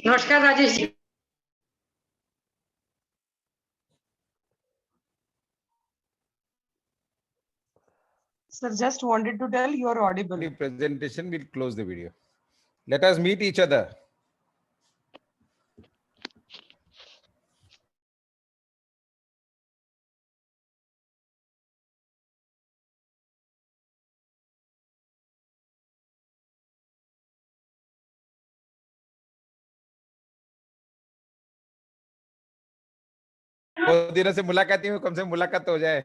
नमस्कार Rajesh ji. Sir, just wanted to tell you are audible. The presentation will close the video. Let us meet each other. बहुत दिनों से मुलाकात ही कम से मुलाकात तो हो जाए।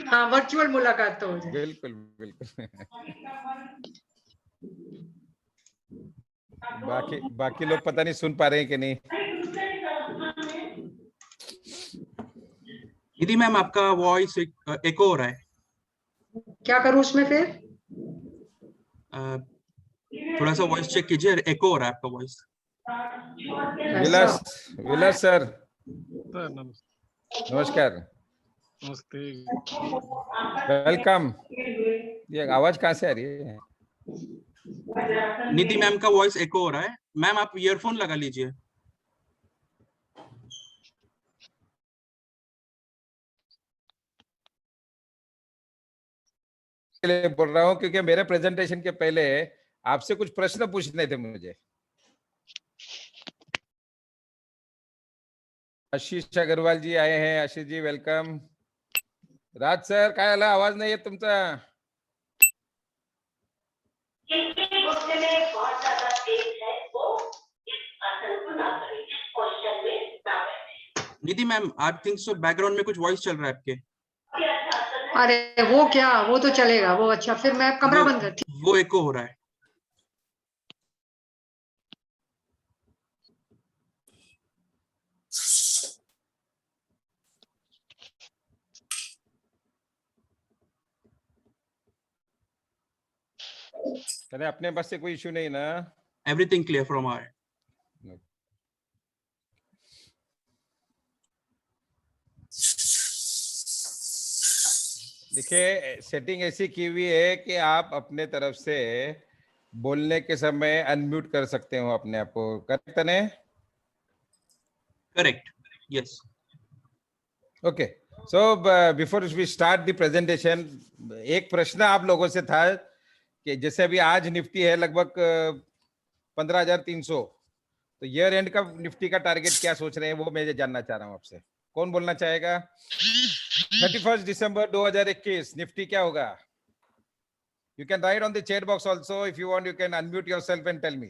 हाँ, वर्चुअल मुलाकात तो हो जाए। बिल्कुल बिल्कुल। बाकी लोग पता नहीं सुन पा रहे हैं कि नहीं। दीदी मैम आपका वॉइस एको हो रहा है। क्या करूं उसमें फिर? थोड़ा सा वॉइस चेक कीजिए, एको हो रहा है आपका वॉइस। विलास सर नमस्कार। नमस्ते। वेलकम। ये आवाज कहाँ से आ रही है? निधि मैम का वॉइस एको हो रहा है। मैम आप ईयरफोन लगा लीजिए। बोल रहा हूँ क्योंकि मेरे प्रेजेंटेशन के पहले आपसे कुछ प्रश्न पूछने थे मुझे। आशीष अग्रवाल जी आए हैं। आशीष जी वेलकम। राज सर काय आला आवाज नाही येत तुमचा? Nidhi ma'am I think so background में कुछ वॉइस चल रहा है आपके। अरे वो क्या, वो तो चलेगा वो। अच्छा फिर मैं कमरा बंद करती हूँ। वो एको हो रहा है। अरे अपने पास से कोई इश्यू नहीं ना? Everything clear from our. देखिए सेटिंग ऐसी की हुई है कि आप अपने तरफ से बोलने के समय अनम्यूट कर सकते हो अपने आप को। करेक्ट है? Correct, yes. Okay, so before we start the presentation, एक प्रश्न आप लोगों से था कि जैसे अभी आज निफ्टी है लगभग 15,300, तो ईयर एंड का निफ्टी का टारगेट क्या सोच रहे हैं वो मैं जानना चाह रहा हूँ आपसे। कौन बोलना चाहेगा? 31 दिसंबर 2021 निफ्टी क्या होगा? You can write on the chat box also. If you want, you can unmute yourself and tell me.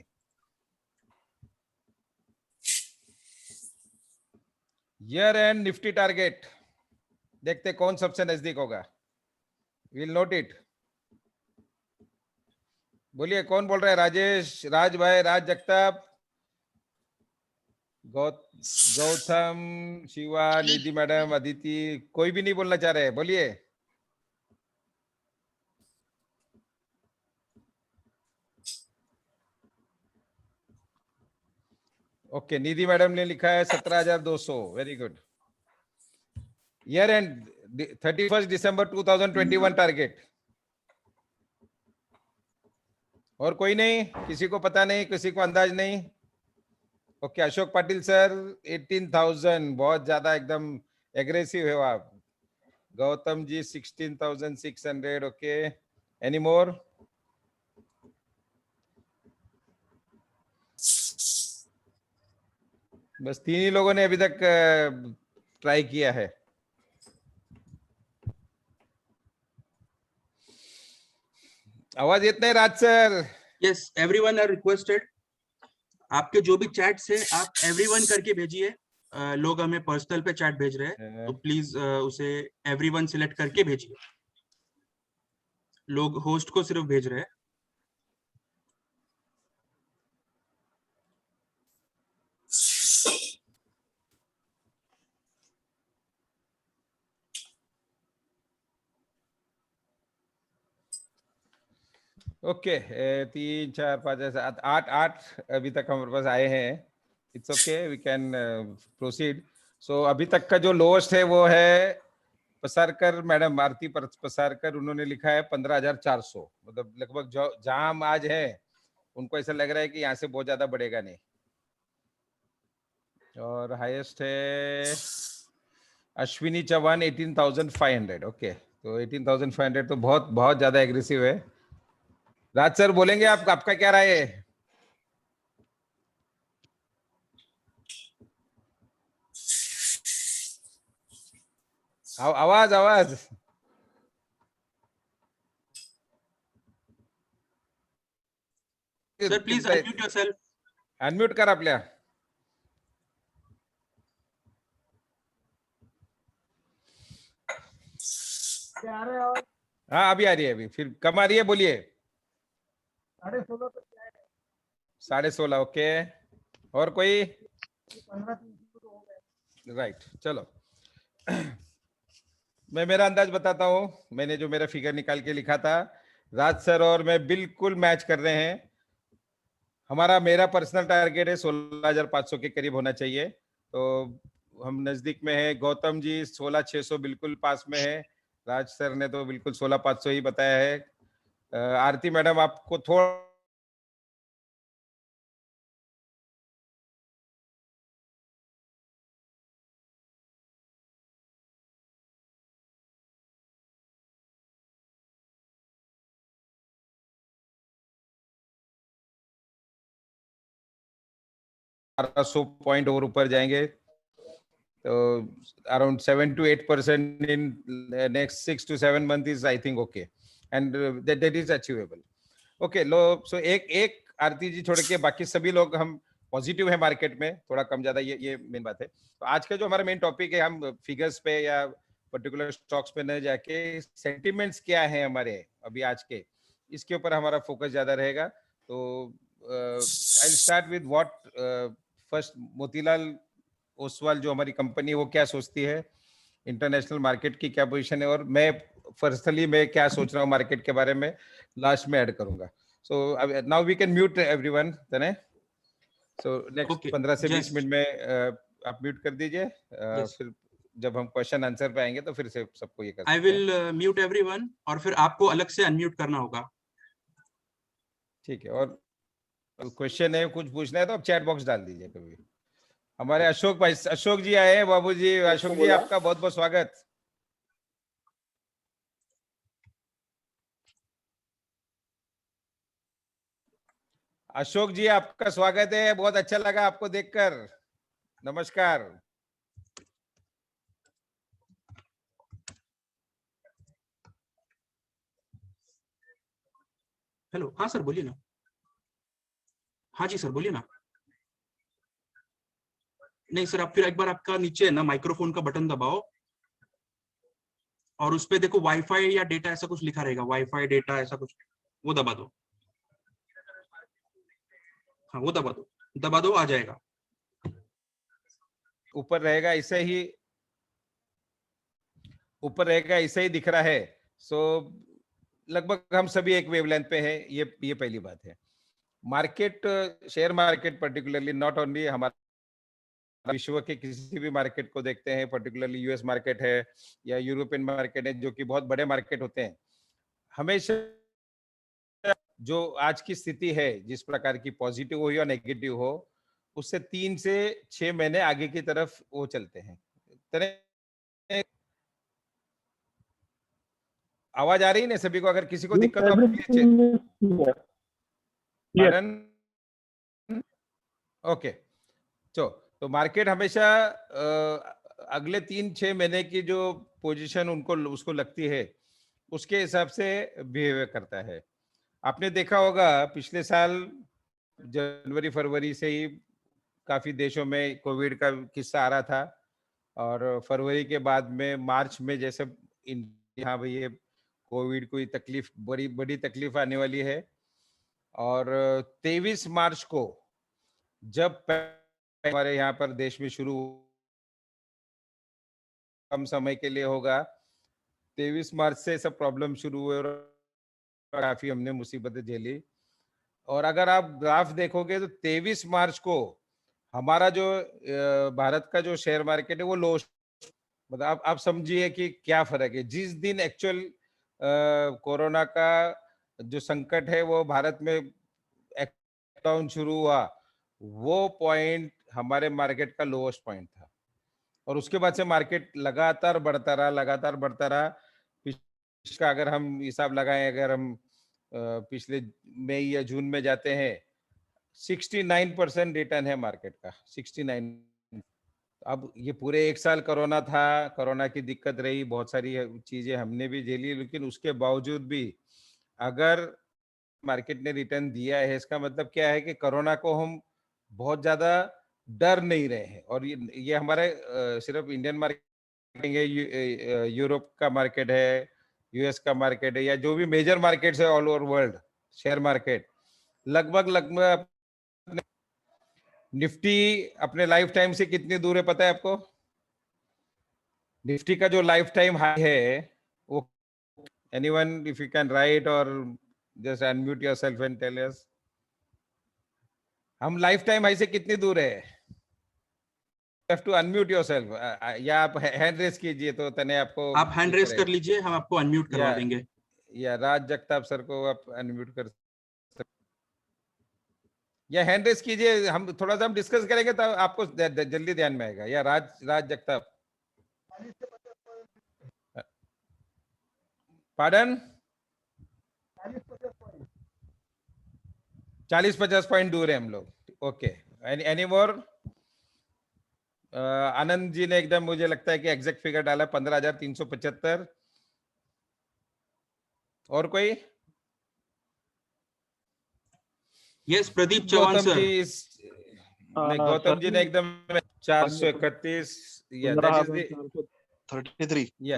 Year end Nifty target. देखते कौन सबसे नजदीक होगा। We'll note it. बोलिए कौन बोल रहा है? राजेश, राज भाई, राज जगताप, गौतम, शिवा, निधि मैडम, अदिति, कोई भी नहीं बोलना चाह रहे? बोलिए। ओके, निधि मैडम ने लिखा है 17,200। Very good. Year and 31 December 2021 target. और कोई नहीं? किसी को पता नहीं, किसी को अंदाज नहीं? ओके, अशोक पाटिल सर 18,000, बहुत ज्यादा एकदम एग्रेसिव है आप। Gautam ji 16,600। Okay, any more? बस 3 ही लोगों ने अभी तक ट्राई किया है। आवाज येत नाही Raj sir? Yes, everyone are requested. आपके जो भी चैट्स है आप एवरीवन करके भेजिए। लोग हमें पर्सनल पे चैट भेज रहे हैं तो प्लीज उसे एवरीवन सिलेक्ट करके भेजिए। लोग होस्ट को सिर्फ भेज रहे हैं। ओके, 3 4 5 7 8 8 अभी तक हमारे पास आए हैं। It's okay, we can proceed. So अभी तक का जो लोएस्ट है वो है पसारकर मैडम, आरती पसारकर, उन्होंने लिखा है 15,400। मतलब लगभग जो जहां हम आज हैं उनको ऐसा लग रहा है कि यहाँ से बहुत ज्यादा बढ़ेगा नहीं। और हाईएस्ट है अश्विनी चौहान 18,500। ओके, तो 18,500 तो बहुत बहुत ज्यादा एग्रेसिव है। राज सर बोलेंगे, आपका क्या राय है? आवाज आवाज sir please unmute yourself. Unmute कर आपल्या. हाँ अभी आ रही है, अभी फिर कम आ रही है, बोलिए. 16.5. ओके, और कोई? राइट, चलो. मैं मेरा अंदाज बताता हूँ. मैंने जो मेरा फिगर निकाल के लिखा था, राज सर और मैं बिल्कुल मैच कर रहे हैं. मेरा पर्सनल टारगेट है 16,500 के करीब होना चाहिए, तो हम नजदीक में है. गौतम जी 16,600 बिल्कुल पास में है. राज सर ने तो बिल्कुल 16,500 ही बताया है. आरती मैडम आपको थोड़ा पॉइंट और ऊपर जाएंगे, तो around 7 to 8% in next 6 to 7 month is I think okay, and that is achievable. Okay, लो. सो एक आरती जी छोड़ के बाकी सभी लोग हम पॉजिटिव है मार्केट में, थोड़ा कम ज्यादा, ये मेन बात है. तो आज का जो हमारा मेन टॉपिक है, हम फिगर्स पे या पर्टिकुलर स्टॉक्स पे न जाके सेंटिमेंट्स क्या है हमारे अभी आज के, इसके ऊपर हमारा फोकस ज्यादा रहेगा. तो I start with what first. Motilal Oswal जो हमारी कंपनी है, वो क्या सोचती है, इंटरनेशनल मार्केट की क्या पोजीशन है, और मैं पर्सनली मैं क्या सोच रहा हूँ मार्केट के बारे में, लास्ट में ऐड करूंगा. So now we can mute everyone. तने सो नेक्स्ट 15 से 20 मिनट में आप म्यूट कर दीजिए. फिर जब हम क्वेश्चन आंसर पे आएंगे तो फिर से सबको ये कर सकते हैं. आई विल म्यूट एवरीवन, और फिर आपको अलग से अनम्यूट करना होगा. ठीक है, और क्वेश्चन है कुछ पूछना है तो आप चैट बॉक्स डाल दीजिए कभी. हमारे अशोक भाई, अशोक जी आए हैं. बाबू जी, अशोक जी आपका बहुत बहुत स्वागत. अशोक जी आपका स्वागत है, बहुत अच्छा लगा आपको देखकर. नमस्कार. हेलो, हाँ सर बोलिए ना. हाँ जी सर बोलिए ना. नहीं सर, आप फिर एक बार आपका नीचे है ना माइक्रोफोन का बटन दबाओ, और उस पे देखो वाईफाई या डेटा ऐसा कुछ लिखा रहेगा, वाईफाई डेटा ऐसा कुछ, वो दबा दो. हाँ वो दबा दो, आ जाएगा. ऊपर रहेगा, ऐसे ही ऊपर रहेगा, ऐसे ही दिख रहा है. सो लगभग हम सभी एक वेवलेंथ पे हैं, ये पहली बात है. Market, share market particularly, not only हमारा, विश्व के किसी भी मार्केट को देखते हैं, पर्टिकुलरली यूएस मार्केट है या यूरोपियन मार्केट है, जो कि बहुत बड़े मार्केट होते हैं, हमेशा जो आज की स्थिति है, जिस प्रकार की पॉजिटिव हो या नेगेटिव हो, उससे 3 से 6 महीने आगे की तरफ वो चलते हैं. आवाज आ रही है ना सभी को? अगर किसी को दिक्कत हो आप ओके. तो मार्केट हमेशा अगले 3-6 महीने की जो पोजीशन उसको लगती है, उसके हिसाब से बिहेव करता है. आपने देखा होगा पिछले साल जनवरी फरवरी से ही काफी देशों में कोविड का किस्सा आ रहा था, और फरवरी के बाद में मार्च में जैसे हाँ भाई ये कोविड कोई तकलीफ, बड़ी बड़ी तकलीफ आने वाली है. और 23 मार्च को जब हमारे यहाँ पर देश में शुरू कम समय के लिए होगा, 23 मार्च से सब प्रॉब्लम शुरू हुए और काफी हमने मुसीबतें झेली. और अगर आप ग्राफ देखोगे तो 23 मार्च को हमारा जो भारत का जो शेयर मार्केट है वो लो, मतलब आप समझिए कि क्या फर्क है. जिस दिन एक्चुअल कोरोना का जो संकट है वो भारत में डाउन शुरू हुआ, वो पॉइंट हमारे मार्केट का लोएस्ट पॉइंट था, और उसके बाद से मार्केट लगातार बढ़ता रहा। पिछला अगर हम हिसाब लगाएं, अगर हम पिछले मई या जून में जाते हैं, 69% रिटर्न है मार्केट का, 69। अब ये पूरे एक साल कोरोना था, कोरोना की दिक्कत रही, बहुत सारी चीजें हमने भी झेली, लेकिन उसके बावजूद भी अगर मार्केट ने रिटर्न दिया है, इसका मतलब क्या है कि कोरोना को हम बहुत ज्यादा डर नहीं रहे हैं। और ये हमारे सिर्फ इंडियन मार्केट है, यूरोप का मार्केट है, यूएस का मार्केट है, या जो भी मेजर मार्केट्स है all over world, share market लगभग निफ्टी अपने लाइफ टाइम से कितनी दूर है पता है आपको? निफ्टी का जो लाइफ टाइम हाई है वो, anyone if you can write or just unmute yourself and tell us, हम लाइफ टाइम हाई से कितनी दूर है? हैव टू अनम्यूट योरसेल्फ, या आप हैंड रेस कीजिए तो तने आपको, आप हैंड रेस कर लीजिए, हम आपको अनम्यूट करवा देंगे। या राज जगताप सर को आप अनम्यूट कर, या हैंड रेस कीजिए, हम थोड़ा सा हम डिस्कस करेंगे तो आपको जल्दी ध्यान में आएगा। या राज जगताप, पार्डन, 40-50 पॉइंट दूर है हम लोग। Okay, any more? Anand ji ने एकदम मुझे लगता है कि एग्जैक्ट फिगर डाला, 15,375। और कोई? Yes, Pradeep Chauhan Gautam sir. जी, नहीं, गौतम जी ने एकदम 431, या that is the 33, yeah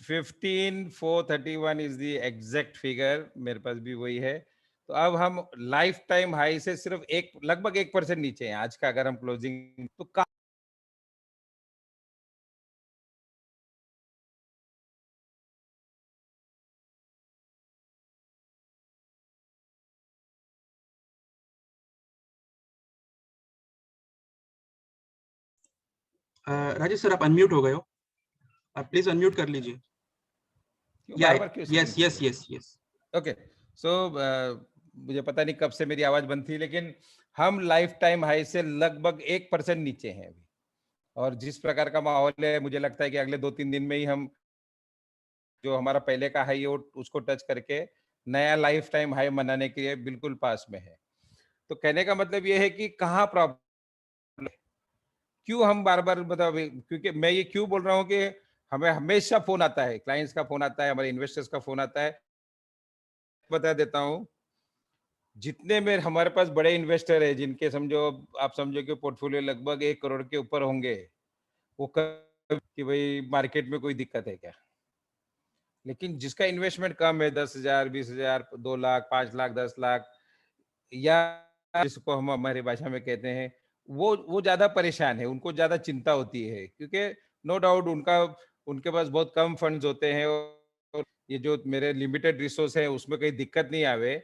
15,431 is the exact figure, मेरे पास भी वही है। तो अब हम लाइफ टाइम हाई से सिर्फ लगभग 1% नीचे हैं आज का, अगर हम क्लोजिंग तो राजेश सर, आप अनम्यूट हो गए हो, आप प्लीज अनम्यूट कर लीजिए। यस। ओके, सो मुझे पता नहीं कब से मेरी आवाज बंद थी, लेकिन हम लाइफ टाइम हाई से लगभग 1% नीचे हैं अभी। और जिस प्रकार का माहौल है, मुझे लगता है कि अगले 2-3 दिन में ही हम जो हमारा पहले का हाई है उसको टच करके नया लाइफ टाइम हाई मनाने के लिए बिल्कुल पास में है। तो कहने का मतलब ये है कि कहाँ प्रॉब्लम, क्यों हम बार बार बताओ, क्योंकि मैं ये क्यों बोल रहा हूँ कि हमें हमेशा फोन आता है, क्लाइंट्स का फोन आता है, हमारे इन्वेस्टर्स का फोन आता है। बता देता हूँ, जितने में हमारे पास बड़े इन्वेस्टर है, जिनके समझो आप समझो कि पोर्टफोलियो लगभग 1 करोड़ के ऊपर होंगे, वो कि भाई मार्केट में कोई दिक्कत है क्या? लेकिन जिसका इन्वेस्टमेंट कम है, 10,000, 20,000, 2 लाख, 5 लाख, 10 लाख, या जिसको हम हमारी भाषा में कहते हैं, वो ज्यादा परेशान है, उनको ज्यादा चिंता होती है, क्योंकि नो डाउट उनके पास बहुत कम फंड्स होते हैं, और ये जो मेरे लिमिटेड रिसोर्स है उसमें कोई दिक्कत नहीं आवे,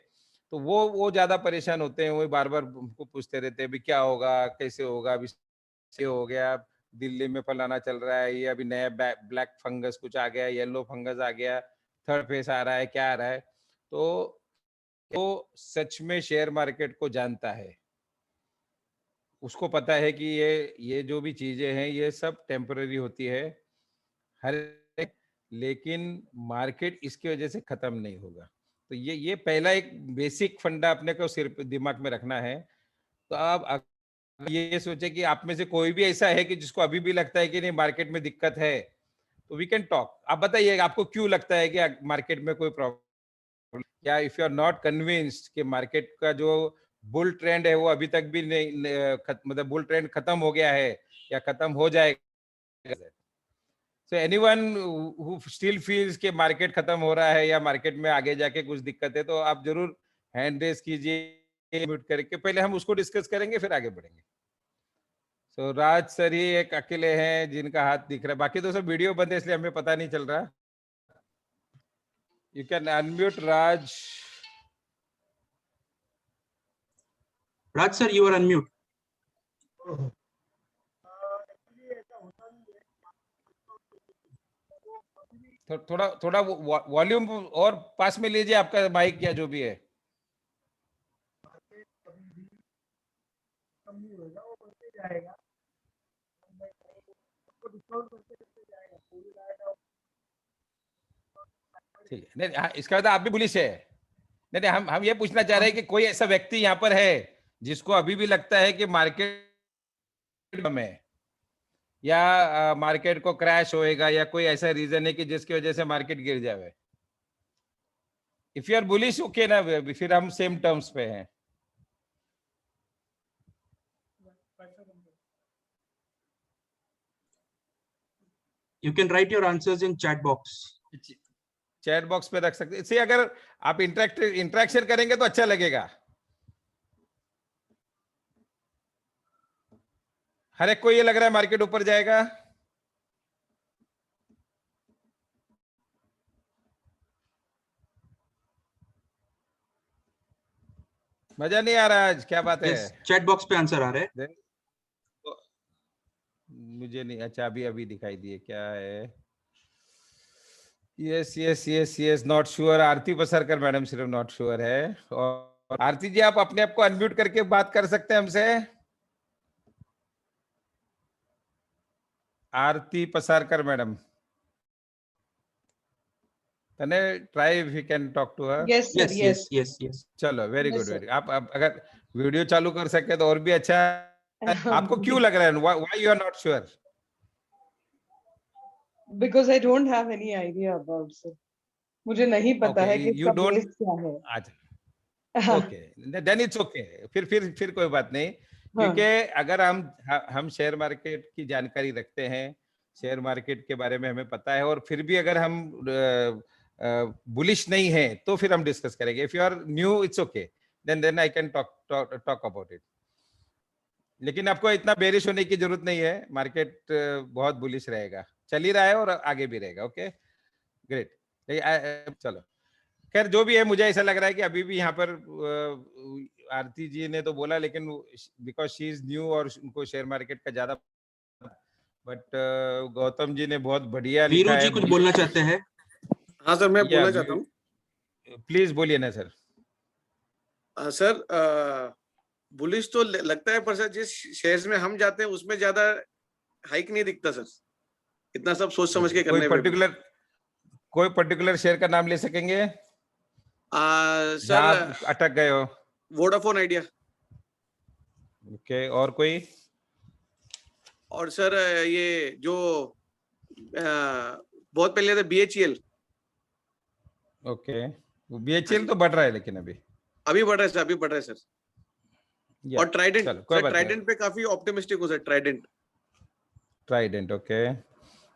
तो वो ज्यादा परेशान होते हैं। वो बार बार उनको पूछते रहते हैं, अभी क्या होगा, कैसे होगा, अभी से हो गया, दिल्ली में फलाना चल रहा है, ये अभी नया ब्लैक फंगस कुछ आ गया, येलो फंगस आ गया, थर्ड फेस आ रहा है, क्या आ रहा है। तो सच में शेयर मार्केट को जानता है, उसको पता है कि ये जो भी चीजें हैं ये सब टेम्पररी होती है हर एक, लेकिन मार्केट इसकी वजह से खत्म नहीं होगा। तो ये पहला एक बेसिक फंडा अपने को सिर्फ दिमाग में रखना है। तो आप ये सोचे कि आप में से कोई भी ऐसा है कि जिसको अभी भी लगता है कि नहीं मार्केट में दिक्कत है, तो वी कैन टॉक। आप बताइए आपको क्यों लगता है कि मार्केट में कोई प्रॉब्लम, या if you are not convinced कि मार्केट का जो बुल ट्रेंड है वो अभी तक भी मतलब बुल ट्रेंड खत्म हो गया है या खत्म हो जाएगा। So anyone who still feels कि मार्केट खत्म हो रहा है या मार्केट में आगे जाके कुछ दिक्कत है, तो आप जरूर हैंड रेस कीजिए, म्यूट करके। पहले हम उसको डिस्कस करेंगे, फिर आगे बढ़ेंगे। सो राज सर ही एक अकेले हैं जिनका हाथ दिख रहा है, बाकी तो सब वीडियो बंद है इसलिए हमें पता नहीं चल रहा। You can unmute Raj. Raj sir, you are unmute. थोड़ा वॉल्यूम और पास में लीजिए आपका माइक या जो भी है। ठीक है, नहीं हाँ, इसका मतलब आप भी बुलिश है। नहीं नहीं, हम ये पूछना चाह रहे हैं कि कोई ऐसा व्यक्ति यहाँ पर है जिसको अभी भी लगता है कि मार्केट में या मार्केट को क्रैश होएगा या कोई ऐसा रीजन है कि जिसकी वजह से मार्केट गिर जाए। If you are bullish okay ना, फिर हम सेम टर्म्स पे हैं। You can write your answers in chat box. Chat box पे रख सकते हैं। इससे अगर आप इंटरेक्शन करेंगे तो अच्छा लगेगा। हर एक को ये लग रहा है मार्केट ऊपर जाएगा। मजा नहीं आ रहा आज, क्या बात है? Yes, chat box पे आंसर आ रहे हैं। मुझे नहीं, अच्छा अभी दिखाई दिए, क्या है? Yes not sure. Aarti Pasarkar madam सिर्फ नॉट श्योर है। और आरती जी, आप अपने आप को अनम्यूट करके बात कर सकते हैं हमसे। आरती पसारकर मैडम, तने try if you can talk to her. Yes, sir. Yes, Yes. yes. चलो, very Yes, good, sir. Very. आप अगर वीडियो चालू कर सके तो और भी अच्छा है। आपको क्यों लग रहा है, why you are not sure? Because I don't have any idea about sir. मुझे नहीं पता Okay, है कि you इसका don't- base क्या है। अच्छा, ओके, देन इट्स ओके। फिर कोई बात नहीं, क्योंकि अगर हम शेयर मार्केट की जानकारी रखते हैं, शेयर मार्केट के बारे में हमें पता है, और फिर भी अगर हम बुलिश नहीं है तो फिर हम डिस्कस करेंगे। If you are new it's okay, then I can talk about it. लेकिन आपको इतना बेरिश होने की जरूरत नहीं है। मार्केट बहुत बुलिश रहेगा, चल ही रहा है और आगे भी रहेगा। Okay, great. चलो, खैर जो भी है, मुझे ऐसा लग रहा है कि अभी भी यहाँ पर आरती जी ने तो बोला, लेकिन बिकॉज शी इज न्यू और उनको शेयर मार्केट का ज्यादा, बट गौतम जी ने बहुत बढ़िया लिखा वीरू है। जी कुछ बोलना चाहते हैं? हाँ सर, मैं बोलना चाहता हूँ। प्लीज बोलिए ना सर। सर, बुलिश तो लगता है, पर सर जिस शेयर्स में हम जाते हैं उसमें ज्यादा हाइक नहीं दिखता सर, इतना सब सोच समझ के करने पे। कोई पर्टिकुलर शेयर का नाम ले सकेंगे सर? अटक गए हो? Vodafone idea. ओके, और कोई? और सर ये जो बहुत पहले था BHEL। ओके, BHEL तो बढ़ रहा है, लेकिन अभी बढ़ रहा है सर, अभी बढ़ रहा है सर। और ट्राइडेंट, सर ट्राइडेंट पे काफी ऑप्टिमिस्टिक हो सर। Trident, okay.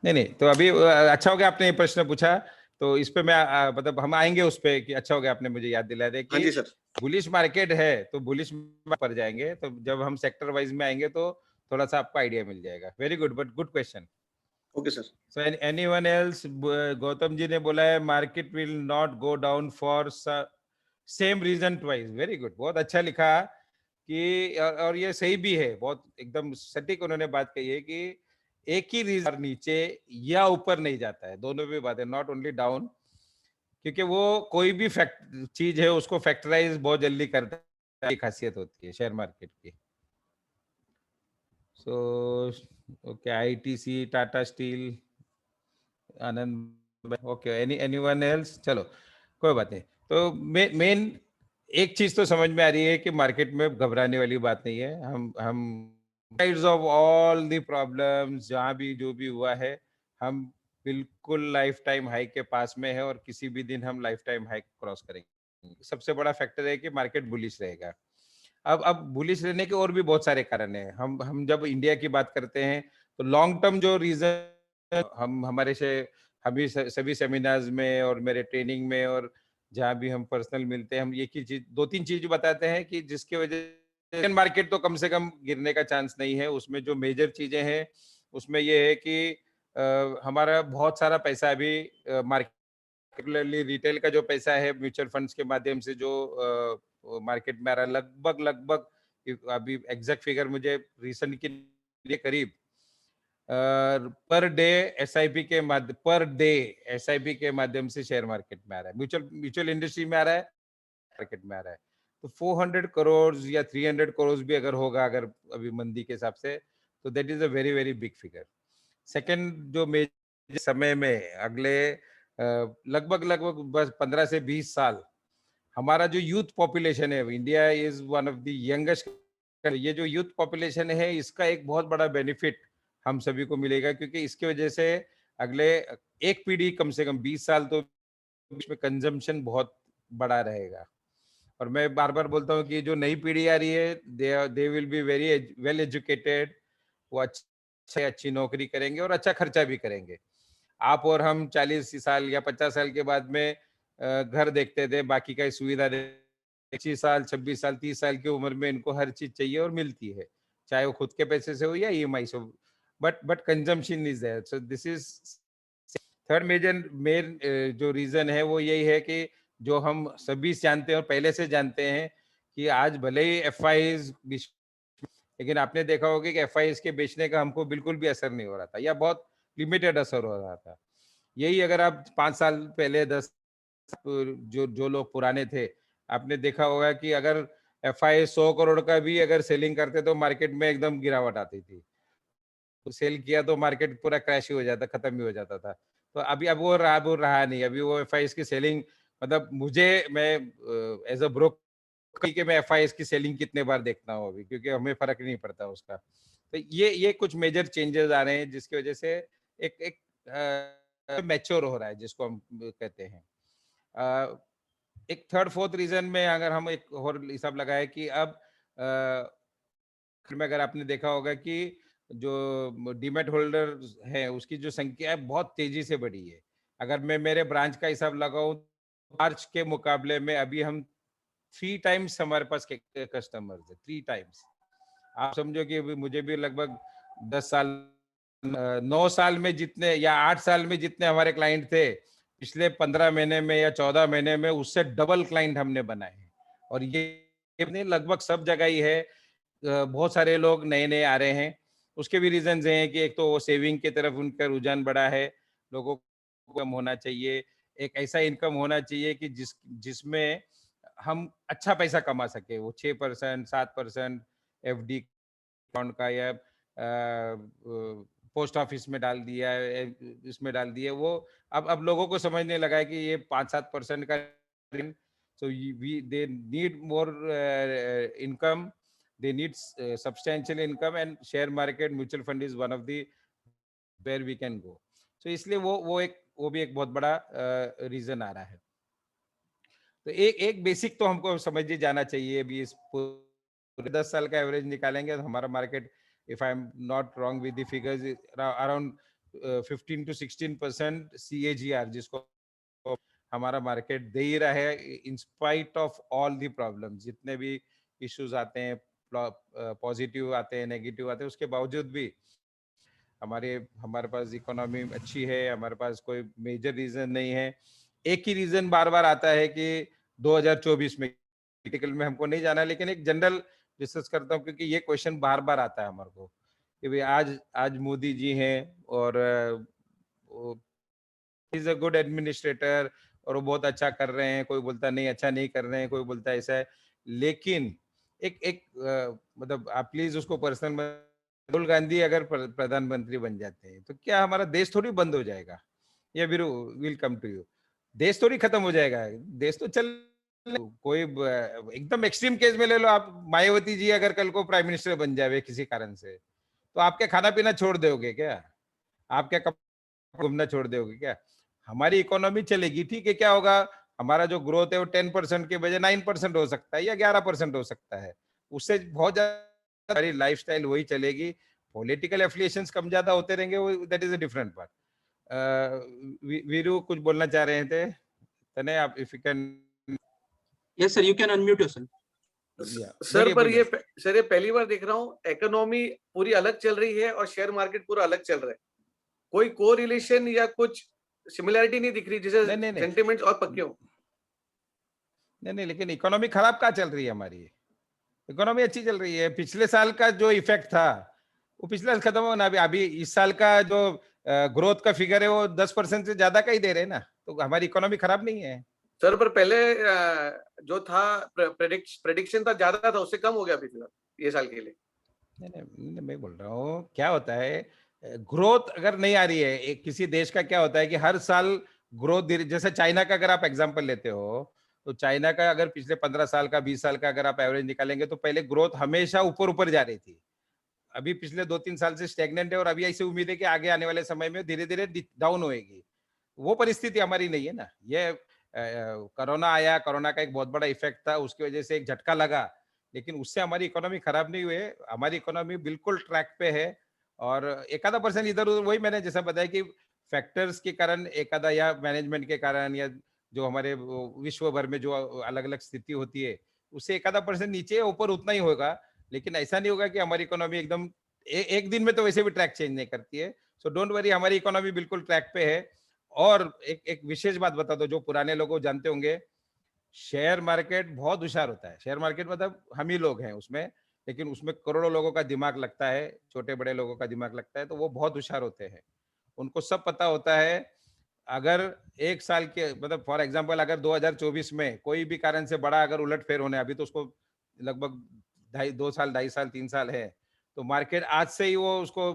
नहीं, तो अभी अच्छा हो गया आपने ये प्रश्न पूछा, तो इस पे मैं मतलब हम आएंगे उस पे कि अच्छा हो गया आपने मुझे याद दिला दिया कि हाँ जी सर, बुलिश मार्केट है तो बुलिश पर जाएंगे, तो जब हम सेक्टर वाइज में आएंगे तो थोड़ा सा आपको आइडिया मिल जाएगा। Very good, but good question. Okay sir. So anyone else? Gautam ji ने बोला है market will not go down for same reason twice. Very good, बहुत अच्छा लिखा कि, और ये सही भी है, बहुत एकदम सटीक उन्होंने बात कही है कि एक ही रीजन नीचे या ऊपर नहीं जाता है, दोनों भी बातें, नॉट ओनली डाउन, क्योंकि वो कोई भी चीज है उसको फैक्टराइज बहुत जल्दी करता है, खासियत होती है शेयर मार्केट की। So okay, ITC, Tata steel, Anand, okay, anyone else? चलो, कोई बात नहीं। तो मेन एक चीज तो समझ में आ रही है कि मार्केट में घबराने वाली बात नहीं है। हम sides of all the problems, जहां भी जो भी हुआ है, हम बिल्कुल लाइफ टाइम हाई के पास में है, और किसी भी दिन हम लाइफ टाइम हाई क्रॉस करेंगे। सबसे बड़ा फैक्टर है कि मार्केट बुलिश रहेगा। अब बुलिश रहने के और भी बहुत सारे कारण हैं। हम जब इंडिया की बात करते हैं तो लॉन्ग टर्म जो रीजन, हम हमारे से अभी सभी सेमिनार्स में और मेरे ट्रेनिंग में और जहाँ भी हम पर्सनल मिलते हैं, हम एक ही चीज, दो तीन चीज बताते हैं कि जिसकी वजह से मार्केट तो कम से कम गिरने का चांस नहीं है। उसमें जो मेजर चीजें हैं उसमें ये है कि हमारा बहुत सारा पैसा अभी मार्केट, पर्टिकुलरली रिटेल का जो पैसा है म्यूचुअल फंड्स के माध्यम से जो मार्केट में आ रहा है, लगभग अभी एग्जैक्ट फिगर मुझे रिसेंट के लिए करीब पर डे एसआईपी के माध्यम से शेयर मार्केट में आ रहा है, म्यूचुअल इंडस्ट्री में आ रहा है, मार्केट में आ रहा है। तो 400 करोड़ या 300 करोड़ भी अगर होगा, अगर अभी मंदी के हिसाब से, तो that is a very very big figure. Second, जो मेजर समय में अगले लगभग लगभग बस 15 से 20 साल हमारा जो यूथ पॉपुलेशन है, India is one of the youngest, ये जो यूथ पॉपुलेशन है इसका एक बहुत बड़ा बेनिफिट हम सभी को मिलेगा, क्योंकि इसकी वजह से अगले एक पीढ़ी कम से कम 20 साल तो इसमें कंजम्पशन बहुत बड़ा रहेगा। और मैं बार बार बोलता हूँ कि जो नई पीढ़ी आ रही है, they will be very well educated, वो अच्छी नौकरी करेंगे और अच्छा खर्चा भी करेंगे। आप और हम 40 साल या 50 साल के बाद में घर देखते थे, बाकी का सुविधा 25 साल 26 साल 30 साल की उम्र में इनको हर चीज चाहिए और मिलती है, चाहे वो खुद के पैसे से हो या ईएमआई से हो, but consumption is there. So this is third main जो रीजन है वो यही है कि जो हम सभी जानते हैं और पहले से जानते हैं कि आज भले ही एफआईज, लेकिन आपने देखा होगा कि एफआईज के बेचने का हमको बिल्कुल भी असर नहीं हो रहा था या बहुत लिमिटेड असर हो रहा था। यही अगर आप 5 साल पहले 10 जो लोग पुराने थे, आपने देखा होगा कि अगर एफआई 100 करोड़ का भी अगर सेलिंग करते तो मार्केट में एकदम गिरावट आती थी, तो सेल किया तो मार्केट पूरा क्रैश ही हो जाता, खत्म ही हो जाता था। तो अभी अब वो रहा नहीं, अभी वो एफआईएस की सेलिंग, मतलब मैं एज अ ब्रोकर के मैं एफआईएस की सेलिंग कितने बार देखता हूँ अभी, क्योंकि हमें फर्क नहीं पड़ता उसका। तो ये कुछ मेजर चेंजेस आ रहे हैं जिसकी वजह से एक मैच्योर हो रहा है, जिसको हम कहते हैं। एक थर्ड फोर्थ रीजन में अगर हम एक और हिसाब लगाए कि अब में अगर आपने देखा होगा कि जो डीमेट होल्डर है उसकी जो संख्या है बहुत तेजी से बढ़ी है। अगर मैं मेरे ब्रांच का हिसाब लगाऊं, मार्च के मुकाबले में अभी हम 3 टाइम्स हमारे पास कस्टमर्स है, 3 टाइम्स। आप समझो कि अभी मुझे भी लगभग 10 साल 9 साल में जितने या 8 साल में जितने हमारे क्लाइंट थे, पिछले 15 महीने में या 14 महीने में उससे डबल क्लाइंट हमने बनाए हैं। और ये लगभग सब जगह ही है, बहुत सारे लोग नए नए आ रहे हैं। उसके भी रीजंस हैं कि एक तो वो सेविंग की तरफ उनका रुझान बढ़ा है, लोगों को कम होना चाहिए, एक ऐसा इनकम होना चाहिए कि जिसमें हम अच्छा पैसा कमा सके। वो 6% 7% एफडी अकाउंट का या पोस्ट ऑफिस में डाल दिया, इसमें डाल दिया, वो अब लोगों को समझने लगा है कि ये 5-7% का, so they need more income, they need substantial income, and share market mutual fund is one of the where we can go. So इसलिए वो भी एक बहुत बड़ा रीजन आ रहा है। तो एक बेसिक तो हमको समझ जाना चाहिए। अभी इस 10 साल का एवरेज निकालेंगे तो हमारा market, if I'm not wrong with the figures, around 15 to 16% CAGR, जिसको हमारा मार्केट दे ही रहा है in spite of all the problems. जितने भी इश्यूज आते हैं, पॉजिटिव आते हैं, नेगेटिव आते हैं, उसके बावजूद भी हमारे पास इकोनॉमी अच्छी है, हमारे पास कोई मेजर रीजन नहीं है। एक ही रीजन बार बार आता है कि 2024 में, पॉलिटिकल में हमको नहीं जाना, लेकिन एक जनरल डिस्कस करता हूँ क्योंकि ये क्वेश्चन बार बार आता है हमारे को कि भाई आज मोदी जी हैं और इज अ गुड एडमिनिस्ट्रेटर और वो बहुत अच्छा कर रहे हैं, कोई बोलता नहीं अच्छा नहीं कर रहे हैं, कोई बोलता ऐसा है। लेकिन एक मतलब आप प्लीज उसको पर्सनल, राहुल गांधी अगर प्रधानमंत्री बन जाते हैं तो क्या हमारा देश थोड़ी बंद हो जाएगा? या विल कम टू यू, देश थोड़ी खत्म हो जाएगा? देश तो चल, कोई एकदम एक्सट्रीम केस में ले लो आप, मायावती जी अगर कल को प्राइम मिनिस्टर बन जाए किसी कारण से, तो आप क्या खाना पीना छोड़ दोगे क्या? आप क्या घूमना छोड़ दोगे क्या? हमारी इकोनॉमी चलेगी, ठीक है, क्या होगा? हमारा जो ग्रोथ है वो 10% के बजाय 9% हो सकता है या 11% हो सकता है। उससे बहुत ज्यादा हमारी लाइफस्टाइल वही चलेगी। पॉलिटिकल एफिलिएशंस कम ज्यादा होते रहेंगे, वो that is a different part. Veeru कुछ बोलना चाह रहे थे तने, आप if you can. Yes sir, you can unmute yourself. Sir पर ये पहली बार देख रहा हूँ इकोनॉमी पूरी अलग चल रही है और शेयर मार्केट पूरा अलग चल रहा है। कोई को रिलेशन या कुछ सिमिलरिटी नहीं दिख रही जिसे सेंटिमेंट्स और पक्के हो। नहीं, लेकिन इकोनॉमी खराब कहाँ चल रही है? हमारी इकोनॉमी अच्छी चल रही है। पिछले साल का जो इफेक्ट था वो पिछले साल खत्म होना, अभी इस साल का जो ग्रोथ का फिगर है वो 10% से ज्यादा का ही दे रहे हैं ना, तो हमारी इकोनॉमी खराब नहीं है। सर पर पहले जो था प्रेडिक्शन था ज्यादा था, उससे कम हो गया अभी फिलहाल ये साल के लिए। नहीं, मैं बोल रहा हूँ क्या होता है, ग्रोथ अगर नहीं आ रही है, एक किसी देश का क्या होता है कि हर साल ग्रोथ, जैसे चाइना का अगर आप एग्जांपल लेते हो, तो चाइना का अगर पिछले 15 साल का 20 साल का अगर आप एवरेज निकालेंगे तो पहले ग्रोथ हमेशा ऊपर ऊपर जा रही थी। अभी पिछले 2-3 साल से स्टैग्नेंट है और अभी ऐसी उम्मीद है कि आगे आने वाले समय में धीरे धीरे डाउन होएगी। वो परिस्थिति हमारी नहीं है ना। ये कोरोना आया, कोरोना का एक बहुत बड़ा इफेक्ट था, उसकी वजह से एक झटका लगा, लेकिन उससे हमारी इकोनॉमी खराब नहीं हुई है। हमारी इकोनॉमी बिल्कुल ट्रैक पे है और एक आधा परसेंट इधर उधर, वही मैंने जैसा बताया कि फैक्टर्स के कारण एक आधा, या मैनेजमेंट के कारण, या जो हमारे विश्व भर में जो अलग अलग स्थिति होती है, उससे एक आधा परसेंट नीचे या ऊपर उतना ही होगा, लेकिन ऐसा नहीं होगा कि हमारी इकोनॉमी एकदम एक दिन में तो वैसे भी ट्रैक चेंज नहीं करती है। सो डोंट वरी, हमारी इकोनॉमी बिल्कुल ट्रैक पे है। और एक एक विशेष बात बता दो, जो पुराने लोग जानते होंगे, शेयर मार्केट बहुत होशियार होता है। शेयर मार्केट मतलब हम ही लोग हैं उसमें, लेकिन उसमें करोड़ों लोगों का दिमाग लगता है, छोटे बड़े लोगों का दिमाग लगता है, तो वो बहुत होशियार होते हैं। उनको सब पता होता है। अगर एक साल के मतलब फॉर एग्जांपल अगर 2024 में कोई भी कारण से बड़ा अगर उलटफेर होने, अभी तो उसको लगभग 2 साल 2.5 साल 3 साल है, तो मार्केट आज से ही वो उसको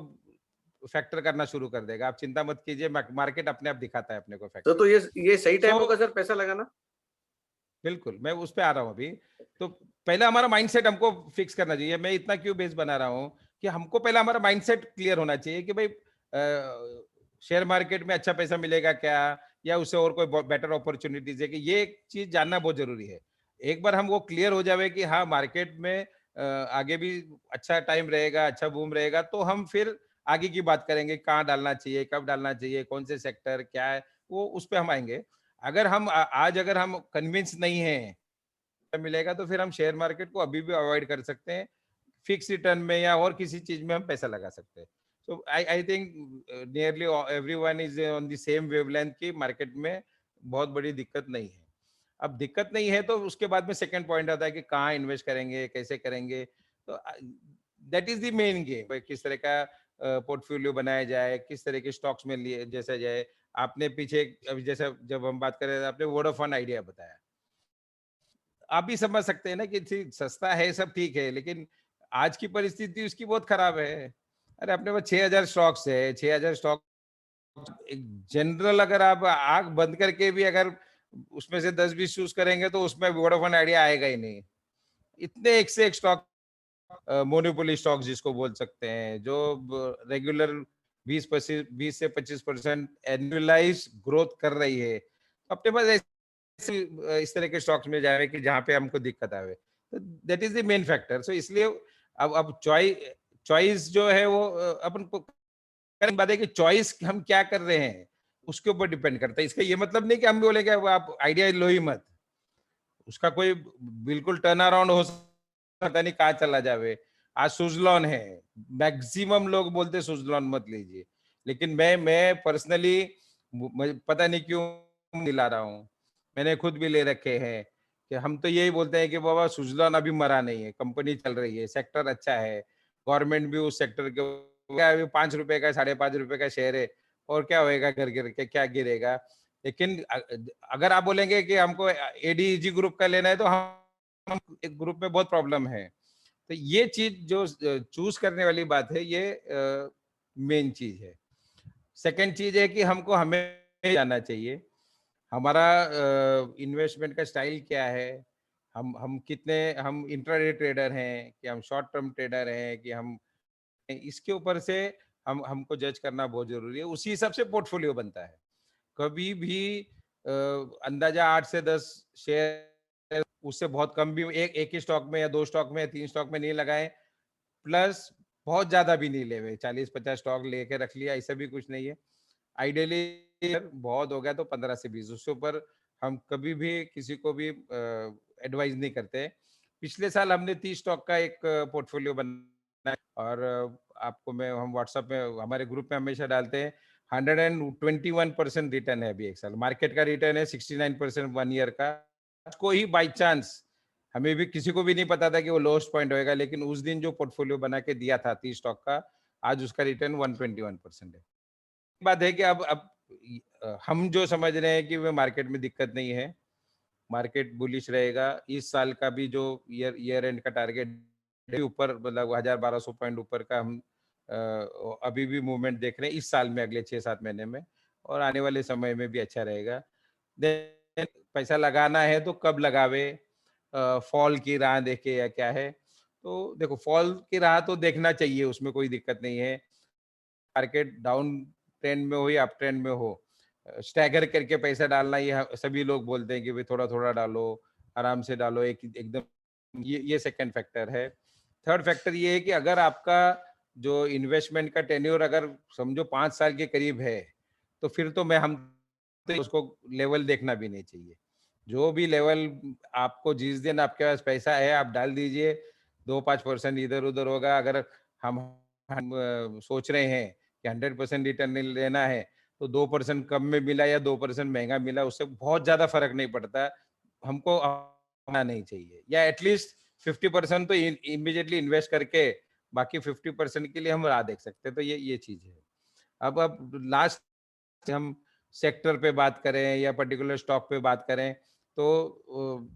फैक्टर करना शुरू कर देगा। आप चिंता मत कीजिए, मार्केट अपने आप दिखाता है अपने को फैक्टर। तो ये सही टाइम So, होगा सर पैसा लगाना? बिल्कुल, मैं उस पे आ रहा हूँ अभी। तो पहले हमारा माइंडसेट हमको फिक्स करना चाहिए। मैं इतना क्यों बेस बना रहा हूँ कि हमको पहले हमारा माइंडसेट क्लियर होना चाहिए कि भाई शेयर मार्केट में अच्छा पैसा मिलेगा क्या, या उससे और कोई बेटर अपॉर्चुनिटीज है कि, ये एक चीज जानना बहुत जरूरी है। एक बार हम वो क्लियर हो जावे कि हाँ मार्केट में आगे भी अच्छा टाइम रहेगा, अच्छा बूम रहेगा, तो हम फिर आगे की बात करेंगे, कहाँ डालना चाहिए, कब डालना चाहिए, कौन से सेक्टर क्या है, वो उस पर हम आएंगे। अगर हम आज अगर हम कन्विंस नहीं है मिलेगा, तो फिर हम शेयर मार्केट को अभी भी अवॉइड कर सकते हैं। फिक्स रिटर्न में या और किसी चीज में हम पैसा लगा सकते हैं। So I think nearly everyone is on the same wavelength की मार्केट में बहुत बड़ी दिक्कत नहीं है। अब दिक्कत नहीं है तो उसके बाद में सेकंड पॉइंट आता है कि कहाँ इन्वेस्ट करेंगे, कैसे करेंगे। तो that is the main game, किस तरह का पोर्टफोलियो बनाया जाए, किस तरह के स्टॉक्स में लिए जैसा जाए। आपने पीछे अभी जैसा जब हम बात कर रहे थे, आपने वोडाफोन आइडिया बताया। आप भी समझ सकते हैं ना कि सस्ता है, सब ठीक है, लेकिन आज की परिस्थिति उसकी बहुत खराब है। अरे अपने पास 6000 स्टॉक्स है, 6000 स्टॉक एक जनरल, अगर आप आंख बंद करके भी अगर उसमें से 10-20 चूज करेंगे तो उसमें वोडाफोन आइडिया आएगा ही नहीं। इतने एक से एक स्टॉक, मोनोपोली स्टॉक जिसको बोल सकते हैं, जो रेगुलर 20 से 25% एनुअलाइज ग्रोथ कर रही है। अपने पास इस तरह के स्टॉक्स में जाए कि जहां पे हमको दिक्कत आवे, तो that is the main factor. So इसलिए अब चॉइस जो है वो अपन को बात है कि चॉइस हम क्या कर रहे हैं उसके ऊपर डिपेंड करता है। इसका ये मतलब नहीं कि हम बोलेंगे आप आइडिया लो ही मत, उसका कोई बिल्कुल टर्न अराउंड हो सकता नहीं, कहाँ चला जावे। आज सुजलॉन है, मैक्सिमम लोग बोलते सुजलॉन मत लीजिए, लेकिन मैं पर्सनली पता नहीं क्यों दिला रहा हूँ। मैंने खुद भी ले रखे हैं कि हम तो यही बोलते हैं कि बाबा सुजलॉन अभी मरा नहीं है, कंपनी चल रही है, सेक्टर अच्छा है, गवर्नमेंट भी उस सेक्टर के, क्या अभी 5 रुपए का 5.5 रुपए का शेयर है, और क्या होएगा, घर गिर के क्या गिरेगा। लेकिन अगर आप बोलेंगे कि हमको एडीजी ग्रुप का लेना है, तो हम एक ग्रुप में बहुत प्रॉब्लम है। तो ये चीज जो चूज करने वाली बात है, ये मेन चीज है। सेकंड चीज है कि हमको हमें जाना चाहिए हमारा इन्वेस्टमेंट का स्टाइल क्या है। हम कितने, हम इंट्राडे ट्रेडर हैं कि हम शॉर्ट टर्म ट्रेडर हैं कि हम, इसके ऊपर से हमको जज करना बहुत जरूरी है। उसी हिसाब से पोर्टफोलियो बनता है। कभी भी अंदाजा 8 से 10 शेयर, उससे बहुत कम भी, एक ही स्टॉक में या 2 स्टॉक में या 3 स्टॉक में नहीं लगाए, प्लस बहुत ज्यादा भी नहीं ले हुए, 40-50 स्टॉक लेके रख लिया, ऐसा भी कुछ नहीं है। आइडियली बहुत हो गया तो 15 से 20, उसके ऊपर हम कभी भी किसी को भी एडवाइज नहीं करते। पिछले साल हमने 30 स्टॉक का एक पोर्टफोलियो बनाया, और आपको मैं, हम व्हाट्सएप में हमारे ग्रुप में हमेशा डालते हैं, 121% रिटर्न है अभी एक साल। मार्केट का रिटर्न है 69% 1 ईयर का। कोई बाई चांस, हमें भी किसी को भी नहीं पता था कि वो लोएस्ट पॉइंट होएगा, लेकिन उस दिन जो पोर्टफोलियो बना के दिया था 30 स्टॉक का, आज उसका रिटर्न 121% है। बात है कि अब हम जो समझ रहे हैं कि वे मार्केट में दिक्कत नहीं है, मार्केट बुलिश रहेगा। इस साल का भी जो ईयर एंड का टारगेट ऊपर, मतलब 1000-1200 पॉइंट ऊपर का हम अभी भी मूवमेंट देख रहे हैं इस साल में, अगले 6-7 महीने में, और आने वाले समय में भी अच्छा रहेगा। देन पैसा लगाना है तो कब लगावे, फॉल की राह देखे या क्या है? तो देखो, फॉल की राह तो देखना चाहिए, उसमें कोई दिक्कत नहीं है। मार्केट डाउन ट्रेंड में हो या अप ट्रेंड में हो, स्टैगर करके पैसा डालना, ये सभी लोग बोलते हैं कि भाई थोड़ा-थोड़ा डालो, आराम से डालो, एक एकदम, ये सेकंड फैक्टर है। थर्ड फैक्टर ये है कि अगर आपका जो इन्वेस्टमेंट का टेन्योर अगर समझो 5 साल के करीब है, तो फिर तो हम तो उसको लेवल देखना भी नहीं चाहिए। जो भी लेवल आपको, जिस दिन आपके पास पैसा है आप डाल दीजिए, 2-5% इधर-उधर होगा। अगर हम सोच रहे हैं कि 100% रिटर्न लेना है, तो 2% कम में मिला या 2% महंगा मिला, उससे बहुत ज़्यादा फ़र्क नहीं पड़ता। हमको होना नहीं चाहिए, या एटलीस्ट 50% तो इमीडिएटली इन्वेस्ट करके बाकी 50% के लिए हम राह देख सकते हैं। तो ये चीज़ है। अब लास्ट हम सेक्टर पे बात करें या पर्टिकुलर स्टॉक पे बात करें, तो